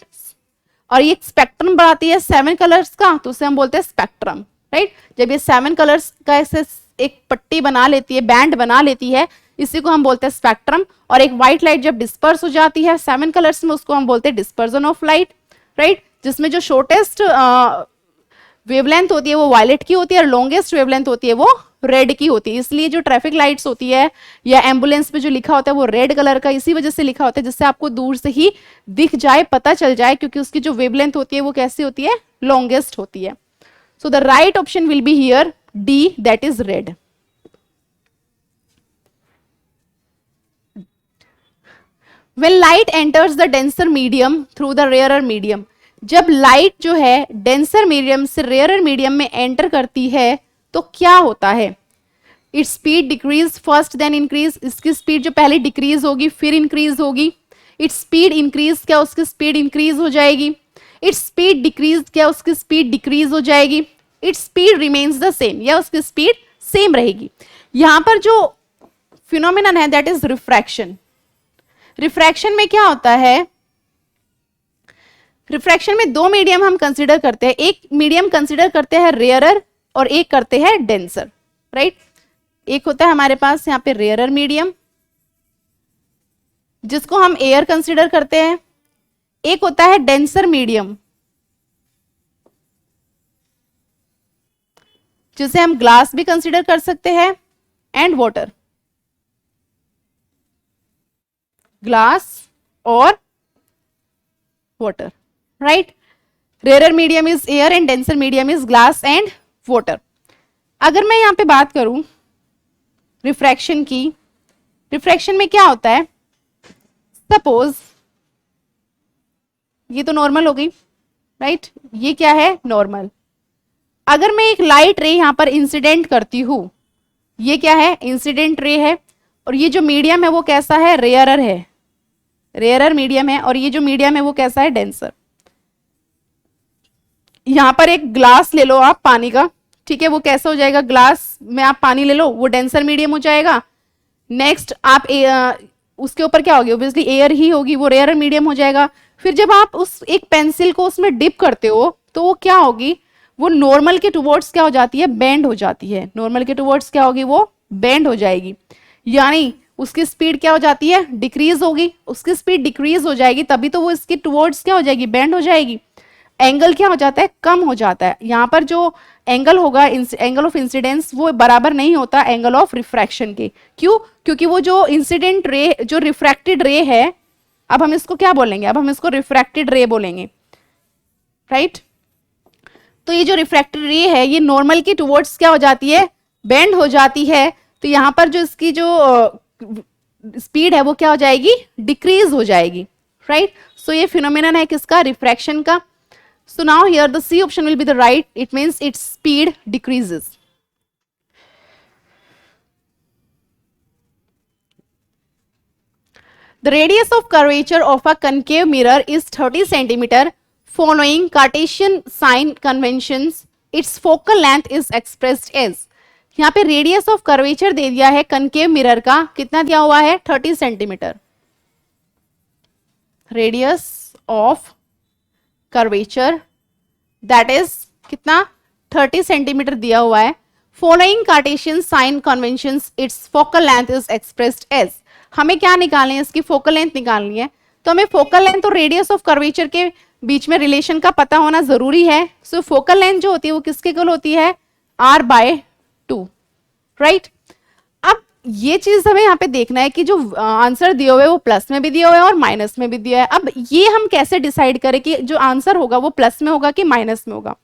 और ये स्पेक्ट्रम बनाती है 7 कलर्स का, तो उसे हम बोलते हैं स्पेक्ट्रम, राइट। जब ये 7 कलर्स का ऐसे एक पट्टी बना लेती है, बैंड बना लेती है, इसी को हम बोलते हैं स्पेक्ट्रम। और एक व्हाइट लाइट जब डिस्पर्स हो जाती है 7 कलर्स में, उसको हम बोलते हैं डिस्पर्जन ऑफ लाइट, राइट। जिसमें जो शॉर्टेस्ट वेवलेंथ होती है वो वायलेट की होती है और लॉन्गेस्ट वेवलेंथ होती है वो रेड की होती है। इसलिए जो ट्रैफिक लाइट्स होती है या एम्बुलेंस पे जो लिखा होता है वो रेड कलर का इसी वजह से लिखा होता है, जिससे आपको दूर से ही दिख जाए, पता चल जाए, क्योंकि उसकी जो वेवलेंथ होती है वो कैसी होती है? लॉन्गेस्ट होती है। So the right option will be here D, that is red. When light enters the denser medium through the rarer medium, जब लाइट जो है डेंसर मीडियम से रेयर मीडियम में एंटर करती है तो क्या होता है? Its speed decrease first then increase. इसकी स्पीड जो पहले डिक्रीज होगी फिर इंक्रीज होगी। इट्स स्पीड इंक्रीज, क्या उसकी स्पीड इंक्रीज हो जाएगी? इट्स स्पीड डिक्रीज, क्या उसकी स्पीड डिक्रीज हो जाएगी? Its speed remains the same, या उसकी स्पीड सेम रहेगी। यहां पर जो फिनोमिनन है दैट इज रिफ्रैक्शन। रिफ्रैक्शन में क्या होता है? रिफ्रैक्शन में 2 मीडियम हम कंसीडर करते हैं। एक मीडियम कंसीडर करते हैं रेयरर और एक करते हैं डेंसर, राइट। एक होता है हमारे पास यहां पे रेयरर मीडियम, जिसको हम एयर कंसीडर करते हैं। एक होता है डेंसर मीडियम, जिसे हम ग्लास भी कंसीडर कर सकते हैं, एंड वाटर। ग्लास और water, right. Rare medium is air and denser medium is glass and water. अगर मैं यहां पे बात करूं रिफ्रैक्शन की, रिफ्रैक्शन में क्या होता है, सपोज ये तो नॉर्मल हो गई, राइट, ये क्या है, नॉर्मल। अगर मैं एक लाइट रे यहां पर इंसिडेंट करती हूं, ये क्या है, इंसिडेंट रे है, और ये जो मीडियम है वो कैसा है, रेयरर है, रेयरर मीडियम है, और ये जो मीडियम है वो कैसा है, डेंसर। यहां पर एक ग्लास ले लो आप पानी का, ठीक है, वो कैसा हो जाएगा, ग्लास में आप पानी ले लो, वो डेंसर मीडियम हो जाएगा। नेक्स्ट आप उसके ऊपर क्या होगी, ऑब्वियसली एयर ही होगी, वो रेयर मीडियम हो जाएगा। फिर जब आप उस एक पेंसिल को उसमें डिप करते हो तो वो क्या होगी, वो नॉर्मल के टुवर्ड्स क्या हो जाती है, बेंड हो जाती है, नॉर्मल के टुवर्ड्स क्या होगी, वो बेंड हो जाएगी, यानी उसकी स्पीड क्या हो जाती है, डिक्रीज होगी, उसकी स्पीड डिक्रीज हो जाएगी, तभी तो वो इसके टुवर्ड्स क्या हो जाएगी, बेंड हो जाएगी। एंगल क्या हो जाता है, कम हो जाता है। यहां पर जो एंगल होगा, एंगल ऑफ इंसिडेंस, वो बराबर नहीं होता एंगल ऑफ रिफ्रैक्शन के। क्यों, क्योंकि वो जो इंसिडेंट रे, जो रिफ्रैक्टेड रे है, अब हम इसको क्या बोलेंगे, अब हम इसको रिफ्रैक्टेड रे बोलेंगे, राइट। तो ये जो रिफ्रैक्टेड रे है ये नॉर्मल की टुवर्ड्स क्या हो जाती है, बेंड हो जाती है, तो यहां पर जो इसकी जो स्पीड है वो क्या हो जाएगी, डिक्रीज हो जाएगी, राइट। सो ये फिनोमेनन है किसका, रिफ्रैक्शन का। So now here the C option will be the right. It means its speed decreases. The radius of curvature of a concave mirror is 30 centimeter. Following Cartesian sign conventions, its focal length is expressed as. यहाँ पे रेडियस ऑफ कर्वेचर दे दिया है कनकेव मिरर का, कितना दिया हुआ है, 30 centimetre. Radius of curvature that is कितना, 30 सेंटीमीटर दिया हुआ है। Following Cartesian sign conventions its focal length is expressed as. हमें क्या निकालनी है, इसकी फोकल लेंथ निकालनी है, तो हमें फोकल लेंथ और रेडियस ऑफ कर्वेचर के बीच में रिलेशन का पता होना जरूरी है। सो फोकल लेंथ जो होती है वो किसके इक्वल होती है, r/2, राइट। अब ये चीज हमें यहाँ पे देखना है कि जो आंसर दिया हुआ है वो प्लस में भी दिया हुआ है और माइनस में भी दिया है। अब ये हम कैसे डिसाइड करें कि जो आंसर होगा वो प्लस में होगा कि माइनस में होगा।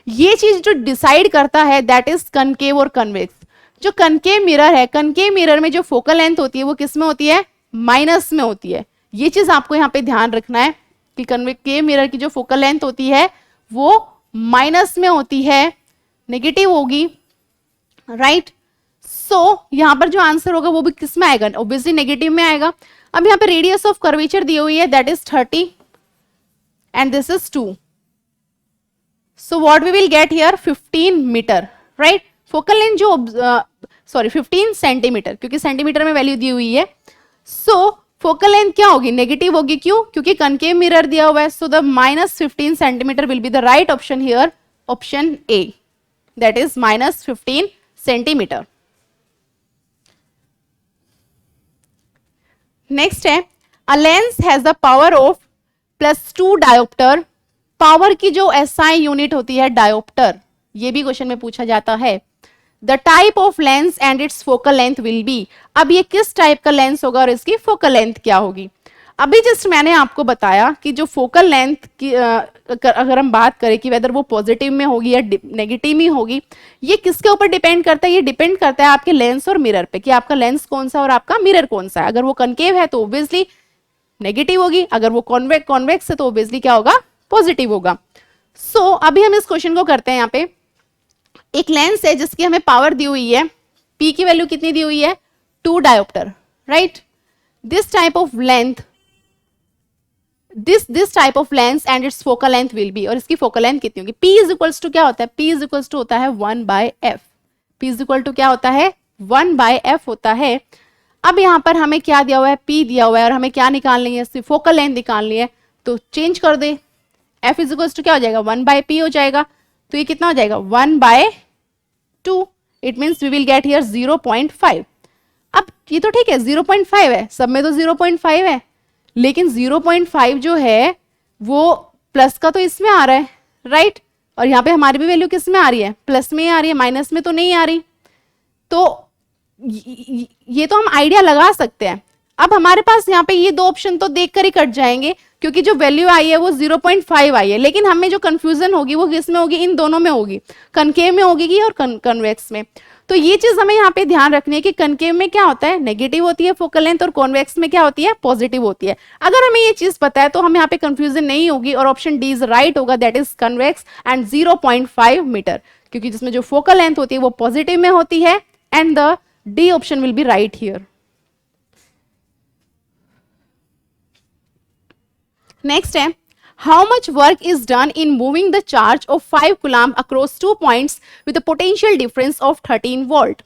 ये चीज जो डिसाइड करता है दैट इज कनकेव और कन्वेक्स। जो कनकेव मिरर है, कनकेव मिरर में जो फोकल लेंथ होती है वो किस में होती है, माइनस में होती है। ये चीज आपको यहाँ पे ध्यान रखना है कि कनकेव मिरर की जो फोकल लेंथ होती है वो माइनस में होती है, नेगेटिव होगी, राइट। सो यहां पर जो आंसर होगा वो भी किस में आएगा, ऑब्वियसली नेगेटिव में आएगा। अब यहाँ पे रेडियस ऑफ कर्वेचर दी हुई है that is 30 and this is 2, so what we will get here, 15 metre, right. Focal length जो 15 सेंटीमीटर, क्योंकि सेंटीमीटर में वैल्यू दी हुई है। सो फोकल लेंथ क्या होगी, नेगेटिव होगी, क्यों, क्योंकि कनकेव मिरर दिया हुआ है। So the -15 centimetre will be the right option here, option A, that is -15 centimetre. Next है, a lens has the power of +2 dioptre. Power की जो SI यूनिट होती है डायोप्टर, ये भी क्वेश्चन में पूछा जाता है। The type of lens and it's focal length will be. अब ये किस टाइप का लेंस होगा और इसकी फोकल लेंथ क्या होगी। अभी जस्ट मैंने आपको बताया कि जो फोकल लेंथ की अगर हम बात करें कि वेदर वो पॉजिटिव में होगी या नेगेटिव में होगी, ये किसके ऊपर डिपेंड करता है, ये डिपेंड करता है आपके लेंस और मिरर पे कि आपका लेंस कौन सा और आपका मिरर कौन सा है। अगर वो कनकेव है तो ऑब्वियसली नेगेटिव होगी, अगर वो कॉन्वेक्स है तो ऑब्वियसली क्या होगा, पॉजिटिव होगा। सो अभी हम इस क्वेश्चन को करते हैं। यहाँ पे एक लेंस है जिसकी हमें पावर दी हुई है, P की वैल्यू कितनी दी हुई है, 2 dioptre, right. This type of length, this type of lens and it's focal length will be, और इसकी फोकल लेंथ कितनी होगी। P इज इक्वल्स टू क्या होता है, P इज इक्वल्स टू होता है 1/f। P is equal to क्या होता है, 1/f होता है। अब यहाँ पर हमें क्या दिया हुआ है, P दिया हुआ है और हमें क्या निकालनी है, इसकी फोकल लेंथ निकालनी है, तो चेंज कर दे, F इज इक्वल्स टू क्या हो जाएगा, 1/p हो जाएगा। तो ये कितना हो जाएगा, 1/2। It means we will get here 0.5। अब ये तो ठीक है 0.5 है, सब में तो 0.5 है, लेकिन 0.5 जो है वो प्लस का तो इसमें आ रहा है, राइट। और यहाँ पे हमारी भी वैल्यू किस में आ रही है, प्लस में आ रही है, माइनस में तो नहीं आ रही। तो ये तो हम आइडिया लगा सकते हैं। अब हमारे पास यहाँ पे ये दो ऑप्शन तो देखकर ही कट जाएंगे, क्योंकि जो वैल्यू आई है वो 0.5 आई है, लेकिन हमें जो कंफ्यूजन होगी वो किस में होगी, इन दोनों में होगी, कनकेव में होगी और कन्वेक्स में। तो ये चीज हमें यहाँ पे ध्यान रखनी है कि कनकेव में क्या होता है, नेगेटिव होती है फोकल लेंथ, और कॉन्वेक्स में क्या होती है, पॉजिटिव होती है। अगर हमें ये चीज पता है तो हमें यहाँ पे कंफ्यूजन नहीं होगी और ऑप्शन डी इज राइट होगा, that is convex and 0.5 metre, क्योंकि जिसमें जो फोकल लेंथ होती है वो पॉजिटिव में होती है, and the D option will be right here. Next है, how much work is done in moving the charge of 5 coulomb across 2 points with a potential difference of 13 volt।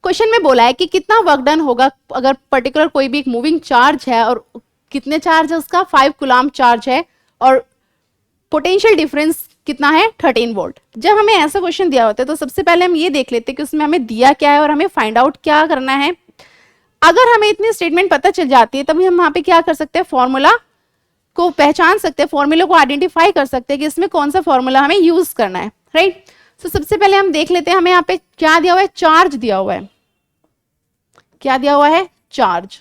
Question में बोला है कि कितना वर्क डन होगा अगर पर्टिकुलर कोई भी एक मूविंग चार्ज है, और कितने चार्ज है उसका, 5 कूलम्ब चार्ज है, और पोटेंशियल डिफरेंस कितना है, 13 वोल्ट। जब हमें ऐसा क्वेश्चन दिया होता है तो सबसे पहले हम ये देख लेते हैं कि उसमें हमें दिया क्या है और हमें फाइंड आउट क्या करना है। अगर हमें इतनी स्टेटमेंट पता चल जाती है तभी हम वहां पे क्या कर सकते हैं, फॉर्मूला को पहचान सकते हैं, फॉर्मूला को आइडेंटिफाई कर सकते हैं कि इसमें कौन सा फॉर्मूला हमें यूज करना है, राइट। तो सबसे पहले हम देख लेते हैं, हमें यहाँ पे क्या दिया हुआ है, चार्ज दिया हुआ है। क्या दिया हुआ है, चार्ज,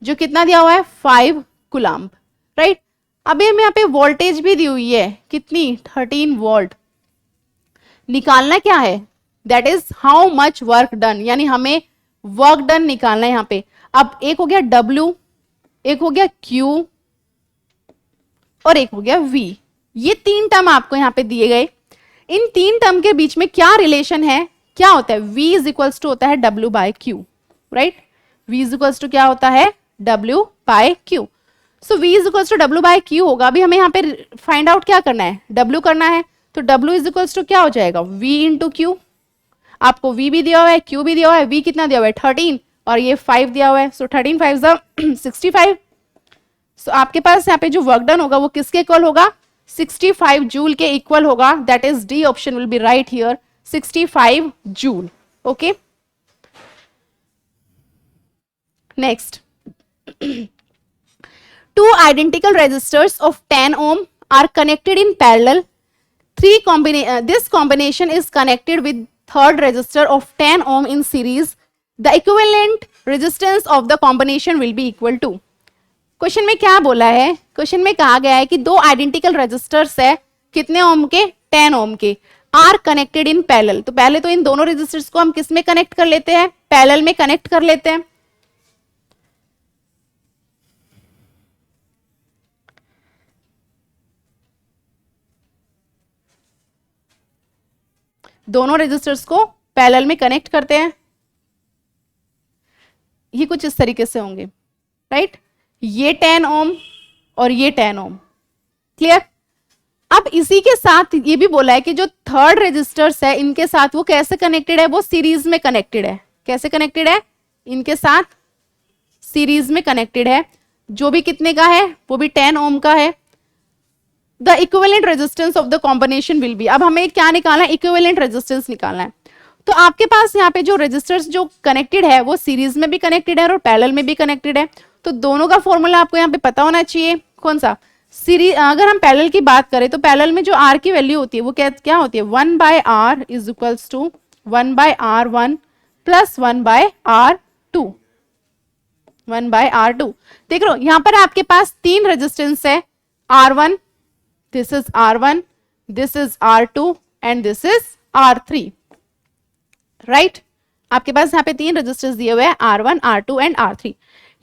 जो कितना दिया हुआ है, 5 कूलम्ब, राइट। अभी हमें यहाँ पे वोल्टेज भी दी हुई है, कितनी, 13 वोल्ट। निकालना क्या है, that is how much work done, यानी हमें वर्क डन निकालना है यहाँ पे। अब एक हो गया W, एक हो गया Q और एक हो गया V। ये 3 टर्म आपको यहाँ पे दिए गए। इन 3 टर्म के बीच में क्या रिलेशन है, क्या होता है, V इज इक्वल्स टू होता है W by Q, right. V is equals to क्या होता है, W by Q। So V is equals to W by Q होगा। अभी हमें यहाँ पे फाइंड आउट क्या करना है, W करना है, तो W इज इक्वल्स टू क्या हो जाएगा, V इंटू Q। आपको V भी दिया हुआ है, Q भी दिया हुआ है, V कितना दिया हुआ है, 13, और ये 5 दिया हुआ है, सो 13 5 65। सो आपके पास यहाँ पे जो वर्क डन होगा वो किसके इक्वल होगा, 65 जूल के इक्वल होगा, that is D option will be right here, 65 joule. Okay, next, 2 identical resistors of 10 ohm are connected in parallel. This combination is connected with third resistor of 10 ohm in series. The equivalent resistance of the combination will be equal to। Question में क्या बोला है, क्वेश्चन में कहा गया है कि 2 आइडेंटिकल रेजिस्टर्स है, कितने ओम के, 10 ओम के, आर कनेक्टेड इन पैरेलल। तो पहले तो इन दोनों रेजिस्टर्स को हम किस में कनेक्ट कर लेते हैं, पैरेलल में कनेक्ट कर लेते हैं। दोनों रेजिस्टर्स को पैरेलल में कनेक्ट करते हैं। ये कुछ इस तरीके से होंगे, राइट। ये 10 ओम और ये 10 ओम, क्लियर। अब इसी के साथ ये भी बोला है कि जो थर्ड रेजिस्टर्स है इनके साथ वो कैसे कनेक्टेड है, वो सीरीज में कनेक्टेड है। कैसे कनेक्टेड है, इनके साथ सीरीज में कनेक्टेड है, जो भी कितने का है, वो भी 10 ओम का है। The equivalent resistance of the combination will be. अब हमें क्या निकालना है, इक्विवेलेंट रेजिस्टेंस निकालना है। तो आपके पास यहाँ पे जो रेजिस्टर्स जो कनेक्टेड है वो सीरीज में भी कनेक्टेड है और पैरेलल में भी कनेक्टेड है। तो दोनों का फॉर्मूला आपको यहाँ पे पता होना चाहिए, कौन सा, सीरीज। अगर हम पैरेलल की बात करें तो पैरेलल में जो आर की वैल्यू होती है वो क्या होती है, 1/r is equals to 1/r1 plus 1/r2, 1/r2। देख लो यहाँ पर आपके पास 3 रेजिस्टेंस है, R1, this is R1, this is R2 and this is R3, right. आपके पास यहाँ पे 3 रेजिस्टर्स दिए हुए हैं, R1, R2 एंड R3।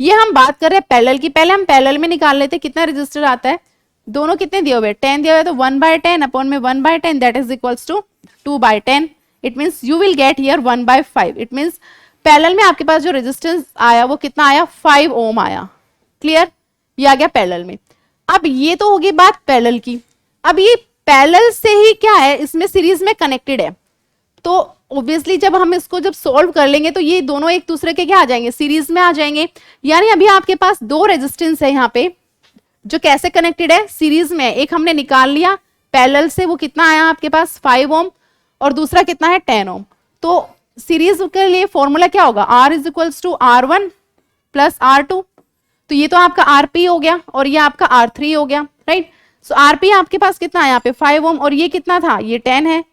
ये हम बात कर रहे हैं पैरेलल की। पहले हम पैरेलल में निकाल लेते हैं कितना रेजिस्टर आता है। दोनों कितने दिए हुए हैं, 10 दिया हुआ है, तो 1/10 अपॉन में 1/10 that is equals to 2/10। It means you will get here 1/5। इट मींस पैरेलल में आपके पास जो रेजिस्टेंस आया वो कितना आया, 5 ओम आया, क्लियर। ये आ गया पैरेलल में। अब ये तो होगी बात पैरेलल की। अब ये पैरेलल से ही क्या है, इसमें सीरीज में कनेक्टेड है, तो ऑब्वियसली जब हम इसको जब सॉल्व कर लेंगे तो ये दोनों एक दूसरे के क्या आ जाएंगे, सीरीज में आ जाएंगे। यानी अभी आपके पास 2 रेजिस्टेंस है यहाँ पे जो कैसे कनेक्टेड है, सीरीज में। एक हमने निकाल लिया पैरेलल से, वो कितना आया आपके पास, 5 ओम, और दूसरा कितना है, 10 ओम। तो सीरीज के लिए फॉर्मूला क्या होगा, R is equals to R1 plus R2। तो ये तो आपका RP हो गया और ये आपका R3 हो गया, राइट। सो RP आपके पास कितना है यहाँ पे, 5 ओम, और ये कितना था, ये 10 है।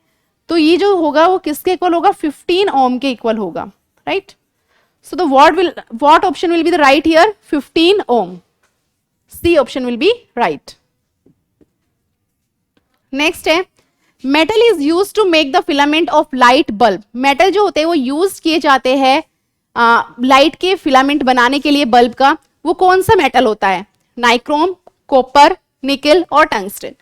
तो ये जो होगा वो किसके इक्वल होगा, 15 ओम के इक्वल होगा, right. So the what option will be the right here? 15 ohm. C option will be right. Next है metal is use to make the filament of light bulb. Metal जो होते हैं वो यूज किए जाते हैं लाइट के फिलामेंट बनाने के लिए बल्ब का. वो कौन सा मेटल होता है? नाइक्रोम, कॉपर, निकल और टंगस्टन.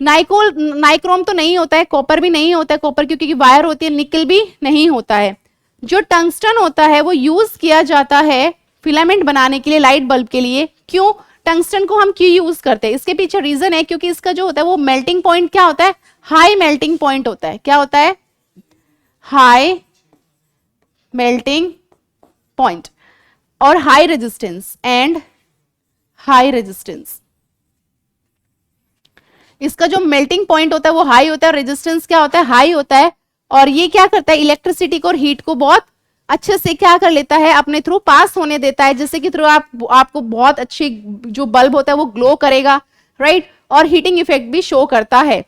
नाइक्रोम तो नहीं होता है, कॉपर भी नहीं होता है, कॉपर क्योंकि वायर होती है. निकल भी नहीं होता है. जो टंगस्टन होता है वो यूज किया जाता है फिलामेंट बनाने के लिए, लाइट बल्ब के लिए. क्यों टंगस्टन को हम क्यों यूज करते हैं? इसके पीछे रीजन है क्योंकि इसका जो होता है वो मेल्टिंग पॉइंट क्या होता है? हाई मेल्टिंग पॉइंट होता है. क्या होता है? हाई मेल्टिंग पॉइंट और high resistance and high resistance. इसका जो मेल्टिंग पॉइंट होता है वो हाई होता है, रेजिस्टेंस क्या होता है? हाई होता है. और ये क्या करता है? इलेक्ट्रिसिटी को और हीट को बहुत अच्छे से क्या कर लेता है? अपने थ्रू पास होने देता है, जिससे कि थ्रू आपको बहुत अच्छी जो बल्ब होता है वो ग्लो करेगा, राइट. और हीटिंग इफेक्ट भी शो करता है.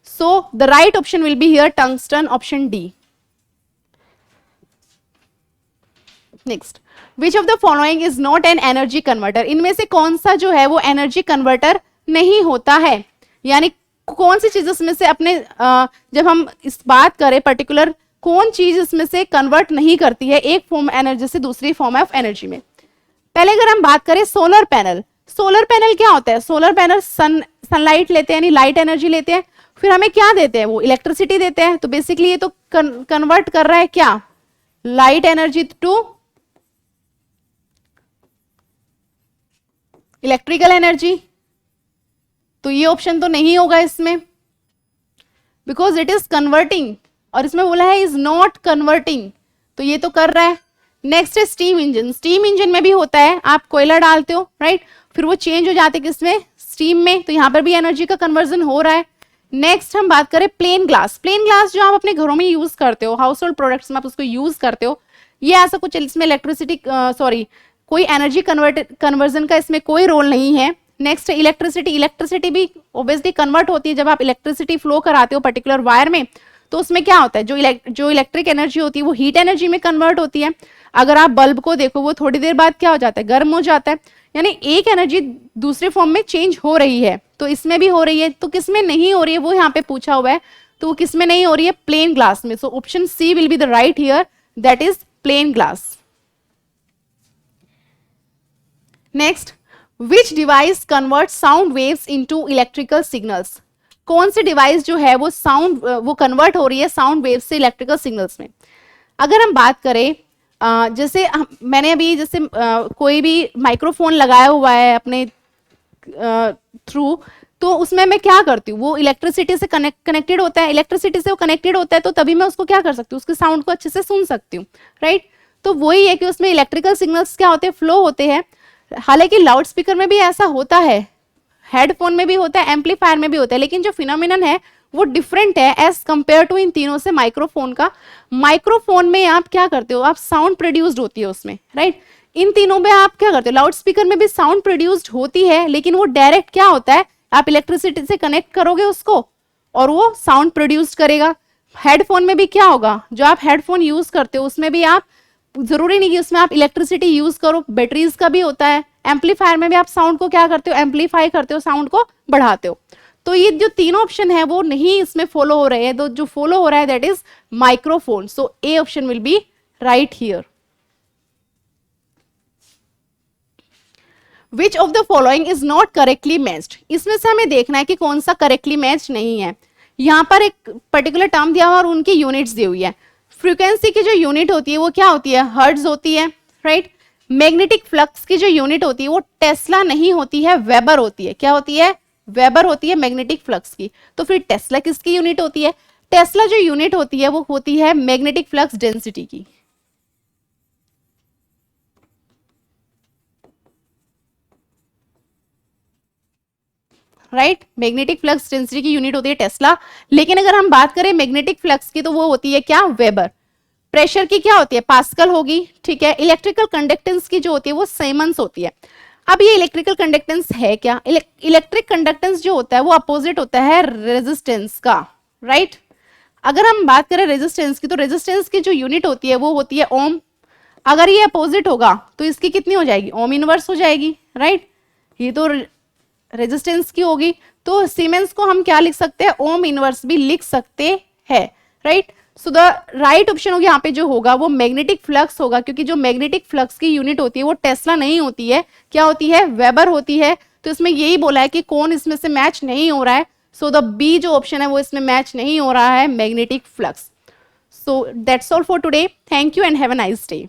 So the right option will be here tungsten, option D. Next, which of the following is not an energy converter. इनमें से कौन सा जो है वो एनर्जी कन्वर्टर नहीं होता है? यानी कौन सी चीज इसमें से अपने जब हम इस बात करें पर्टिकुलर कौन चीज इसमें से कन्वर्ट नहीं करती है एक फॉर्म एनर्जी से दूसरी फॉर्म ऑफ एनर्जी में. पहले अगर हम बात करें सोलर पैनल. सोलर पैनल क्या होता है? सोलर पैनल सनलाइट लेते हैं, यानी लाइट एनर्जी लेते हैं, फिर हमें क्या देते हैं? वो इलेक्ट्रिसिटी देते हैं. तो बेसिकली ये तो कन्वर्ट कर रहा है क्या? Light energy to electrical energy. तो ये ऑप्शन तो नहीं होगा इसमें, बिकॉज इट इज कन्वर्टिंग. और इसमें बोला है इज नॉट कन्वर्टिंग, तो ये तो कर रहा है. नेक्स्ट है स्टीम इंजन. स्टीम इंजन में भी होता है, आप कोयला डालते हो, राइट, फिर वो चेंज हो जाते हैं किसमें? स्टीम में. तो यहां पर भी एनर्जी का कन्वर्जन हो रहा है. नेक्स्ट हम बात करें प्लेन ग्लास. प्लेन ग्लास जो आप अपने घरों में यूज करते हो, हाउस होल्ड प्रोडक्ट्स में आप उसको यूज करते हो, ये ऐसा कुछ इसमें इलेक्ट्रिसिटी कोई एनर्जी कन्वर्जन का इसमें कोई रोल नहीं है. Next electricity. इलेक्ट्रिसिटी भी ऑब्वियसली कन्वर्ट होती है जब आप इलेक्ट्रिसिटी फ्लो कराते हो पर्टिकुलर वायर में. तो उसमें क्या होता है? जो इलेक्ट्रिक एनर्जी होती है वो हीट एनर्जी में कन्वर्ट होती है. अगर आप बल्ब को देखो वो थोड़ी देर बाद क्या हो जाता है? गर्म हो जाता है. यानी एक एनर्जी दूसरे फॉर्म में चेंज हो रही है. तो इसमें भी हो रही है. तो किसमें नहीं हो रही है वो यहाँ पे पूछा हुआ है. तो वो किसमें नहीं हो रही है? प्लेन ग्लास में. So option C will be the right here, that is plain glass. Next, which device convert sound waves into electrical signals. कौन सी डिवाइस जो है वो साउंड वो कन्वर्ट हो रही है साउंड वेव्स से इलेक्ट्रिकल सिग्नल्स में. अगर हम बात करें जैसे मैंने अभी जैसे कोई भी माइक्रोफोन लगाया हुआ है अपने थ्रू, तो उसमें मैं क्या करती हूँ? वो इलेक्ट्रिसिटी से कनेक्टेड होता है. इलेक्ट्रिसिटी से वो कनेक्टेड होता है तो तभी मैं उसको क्या कर सकती हूँ? उसके साउंड को अच्छे से सुन सकती हूँ, राइट. तो वही है कि उसमें इलेक्ट्रिकल सिग्नल्स क्या होते हैं? फ्लो होते हैं. हालांकि लाउड स्पीकर में भी ऐसा होता है, हेडफोन में भी होता है, एम्पलीफायर में भी होता है, लेकिन जो फिनोमिनन है वो डिफरेंट है एज कंपेयर टू इन तीनों से माइक्रोफोन का. माइक्रोफोन में आप क्या करते हो? आप साउंड प्रोड्यूस्ड होती है उसमें, राइट. इन तीनों में आप क्या करते हो? लाउड स्पीकर में भी साउंड प्रोड्यूस्ड होती है, लेकिन वो डायरेक्ट क्या होता है? आप इलेक्ट्रिसिटी से कनेक्ट करोगे उसको और वो साउंड प्रोड्यूस करेगा. हेडफोन में भी क्या होगा? जो आप हेडफोन यूज करते हो उसमें भी आप जरूरी नहीं कि उसमें आप इलेक्ट्रिसिटी यूज करो, बैटरीज का भी होता है. एम्पलीफायर में भी आप साउंड को क्या करते हो? एम्पलीफाई करते हो, साउंड को बढ़ाते हो. तो ये जो तीनों ऑप्शन है वो नहीं इसमें फॉलो हो रहे हैं. तो जो फॉलो हो रहा है that is microphone. So A option will be right here. Which of the following is not correctly matched. इसमें से हमें देखना है कि कौन सा करेक्टली मैच नहीं है. यहाँ पर एक पर्टिकुलर टर्म दिया हुआ और उनकी यूनिट्स दी हुई है. फ्रीक्वेंसी की जो यूनिट होती है वो क्या होती है? हर्ट्ज होती है, राइट. मैग्नेटिक फ्लक्स की जो यूनिट होती है वो टेस्ला नहीं होती है, वेबर होती है. क्या होती है? वेबर होती है मैग्नेटिक फ्लक्स की. तो फिर टेस्ला किसकी यूनिट होती है? टेस्ला जो यूनिट होती है वो होती है मैग्नेटिक फ्लक्स डेंसिटी की, राइट. मैग्नेटिक फ्लक्स डेंसिटी की यूनिट होती है टेस्ला. लेकिन अगर हम बात करें मैग्नेटिक फ्लक्स की तो वो होती है क्या? वेबर. प्रेशर की क्या होती है? पास्कल होगी, ठीक है. इलेक्ट्रिकल कंडक्टेंस की जो होती है वो सीमेंस होती है. अब ये इलेक्ट्रिकल कंडक्टेंस है क्या? इलेक्ट्रिक कंडक्टेंस जो होता है वो अपोजिट होता है रेजिस्टेंस का, राइट. अगर हम बात करें रेजिस्टेंस की तो रेजिस्टेंस की जो यूनिट होती है वो होती है ओम. अगर ये अपोजिट होगा तो इसकी कितनी हो जाएगी, ओम इनवर्स हो जाएगी, राइट। ये तो रेजिस्टेंस की होगी, तो सीमेंस को हम क्या लिख सकते हैं, ओम इनवर्स भी लिख सकते हैं, right. So the right option होगा यहाँ पे जो होगा वो मैग्नेटिक फ्लक्स होगा, क्योंकि जो मैग्नेटिक फ्लक्स की यूनिट होती है वो टेस्ला नहीं होती है, क्या होती है, वेबर होती है। तो इसमें यही बोला है कि कौन इसमें से मैच नहीं हो रहा है, सो द बी जो ऑप्शन है वो इसमें मैच नहीं हो रहा है, magnetic flux. So that's all for today, thank you and have a nice day.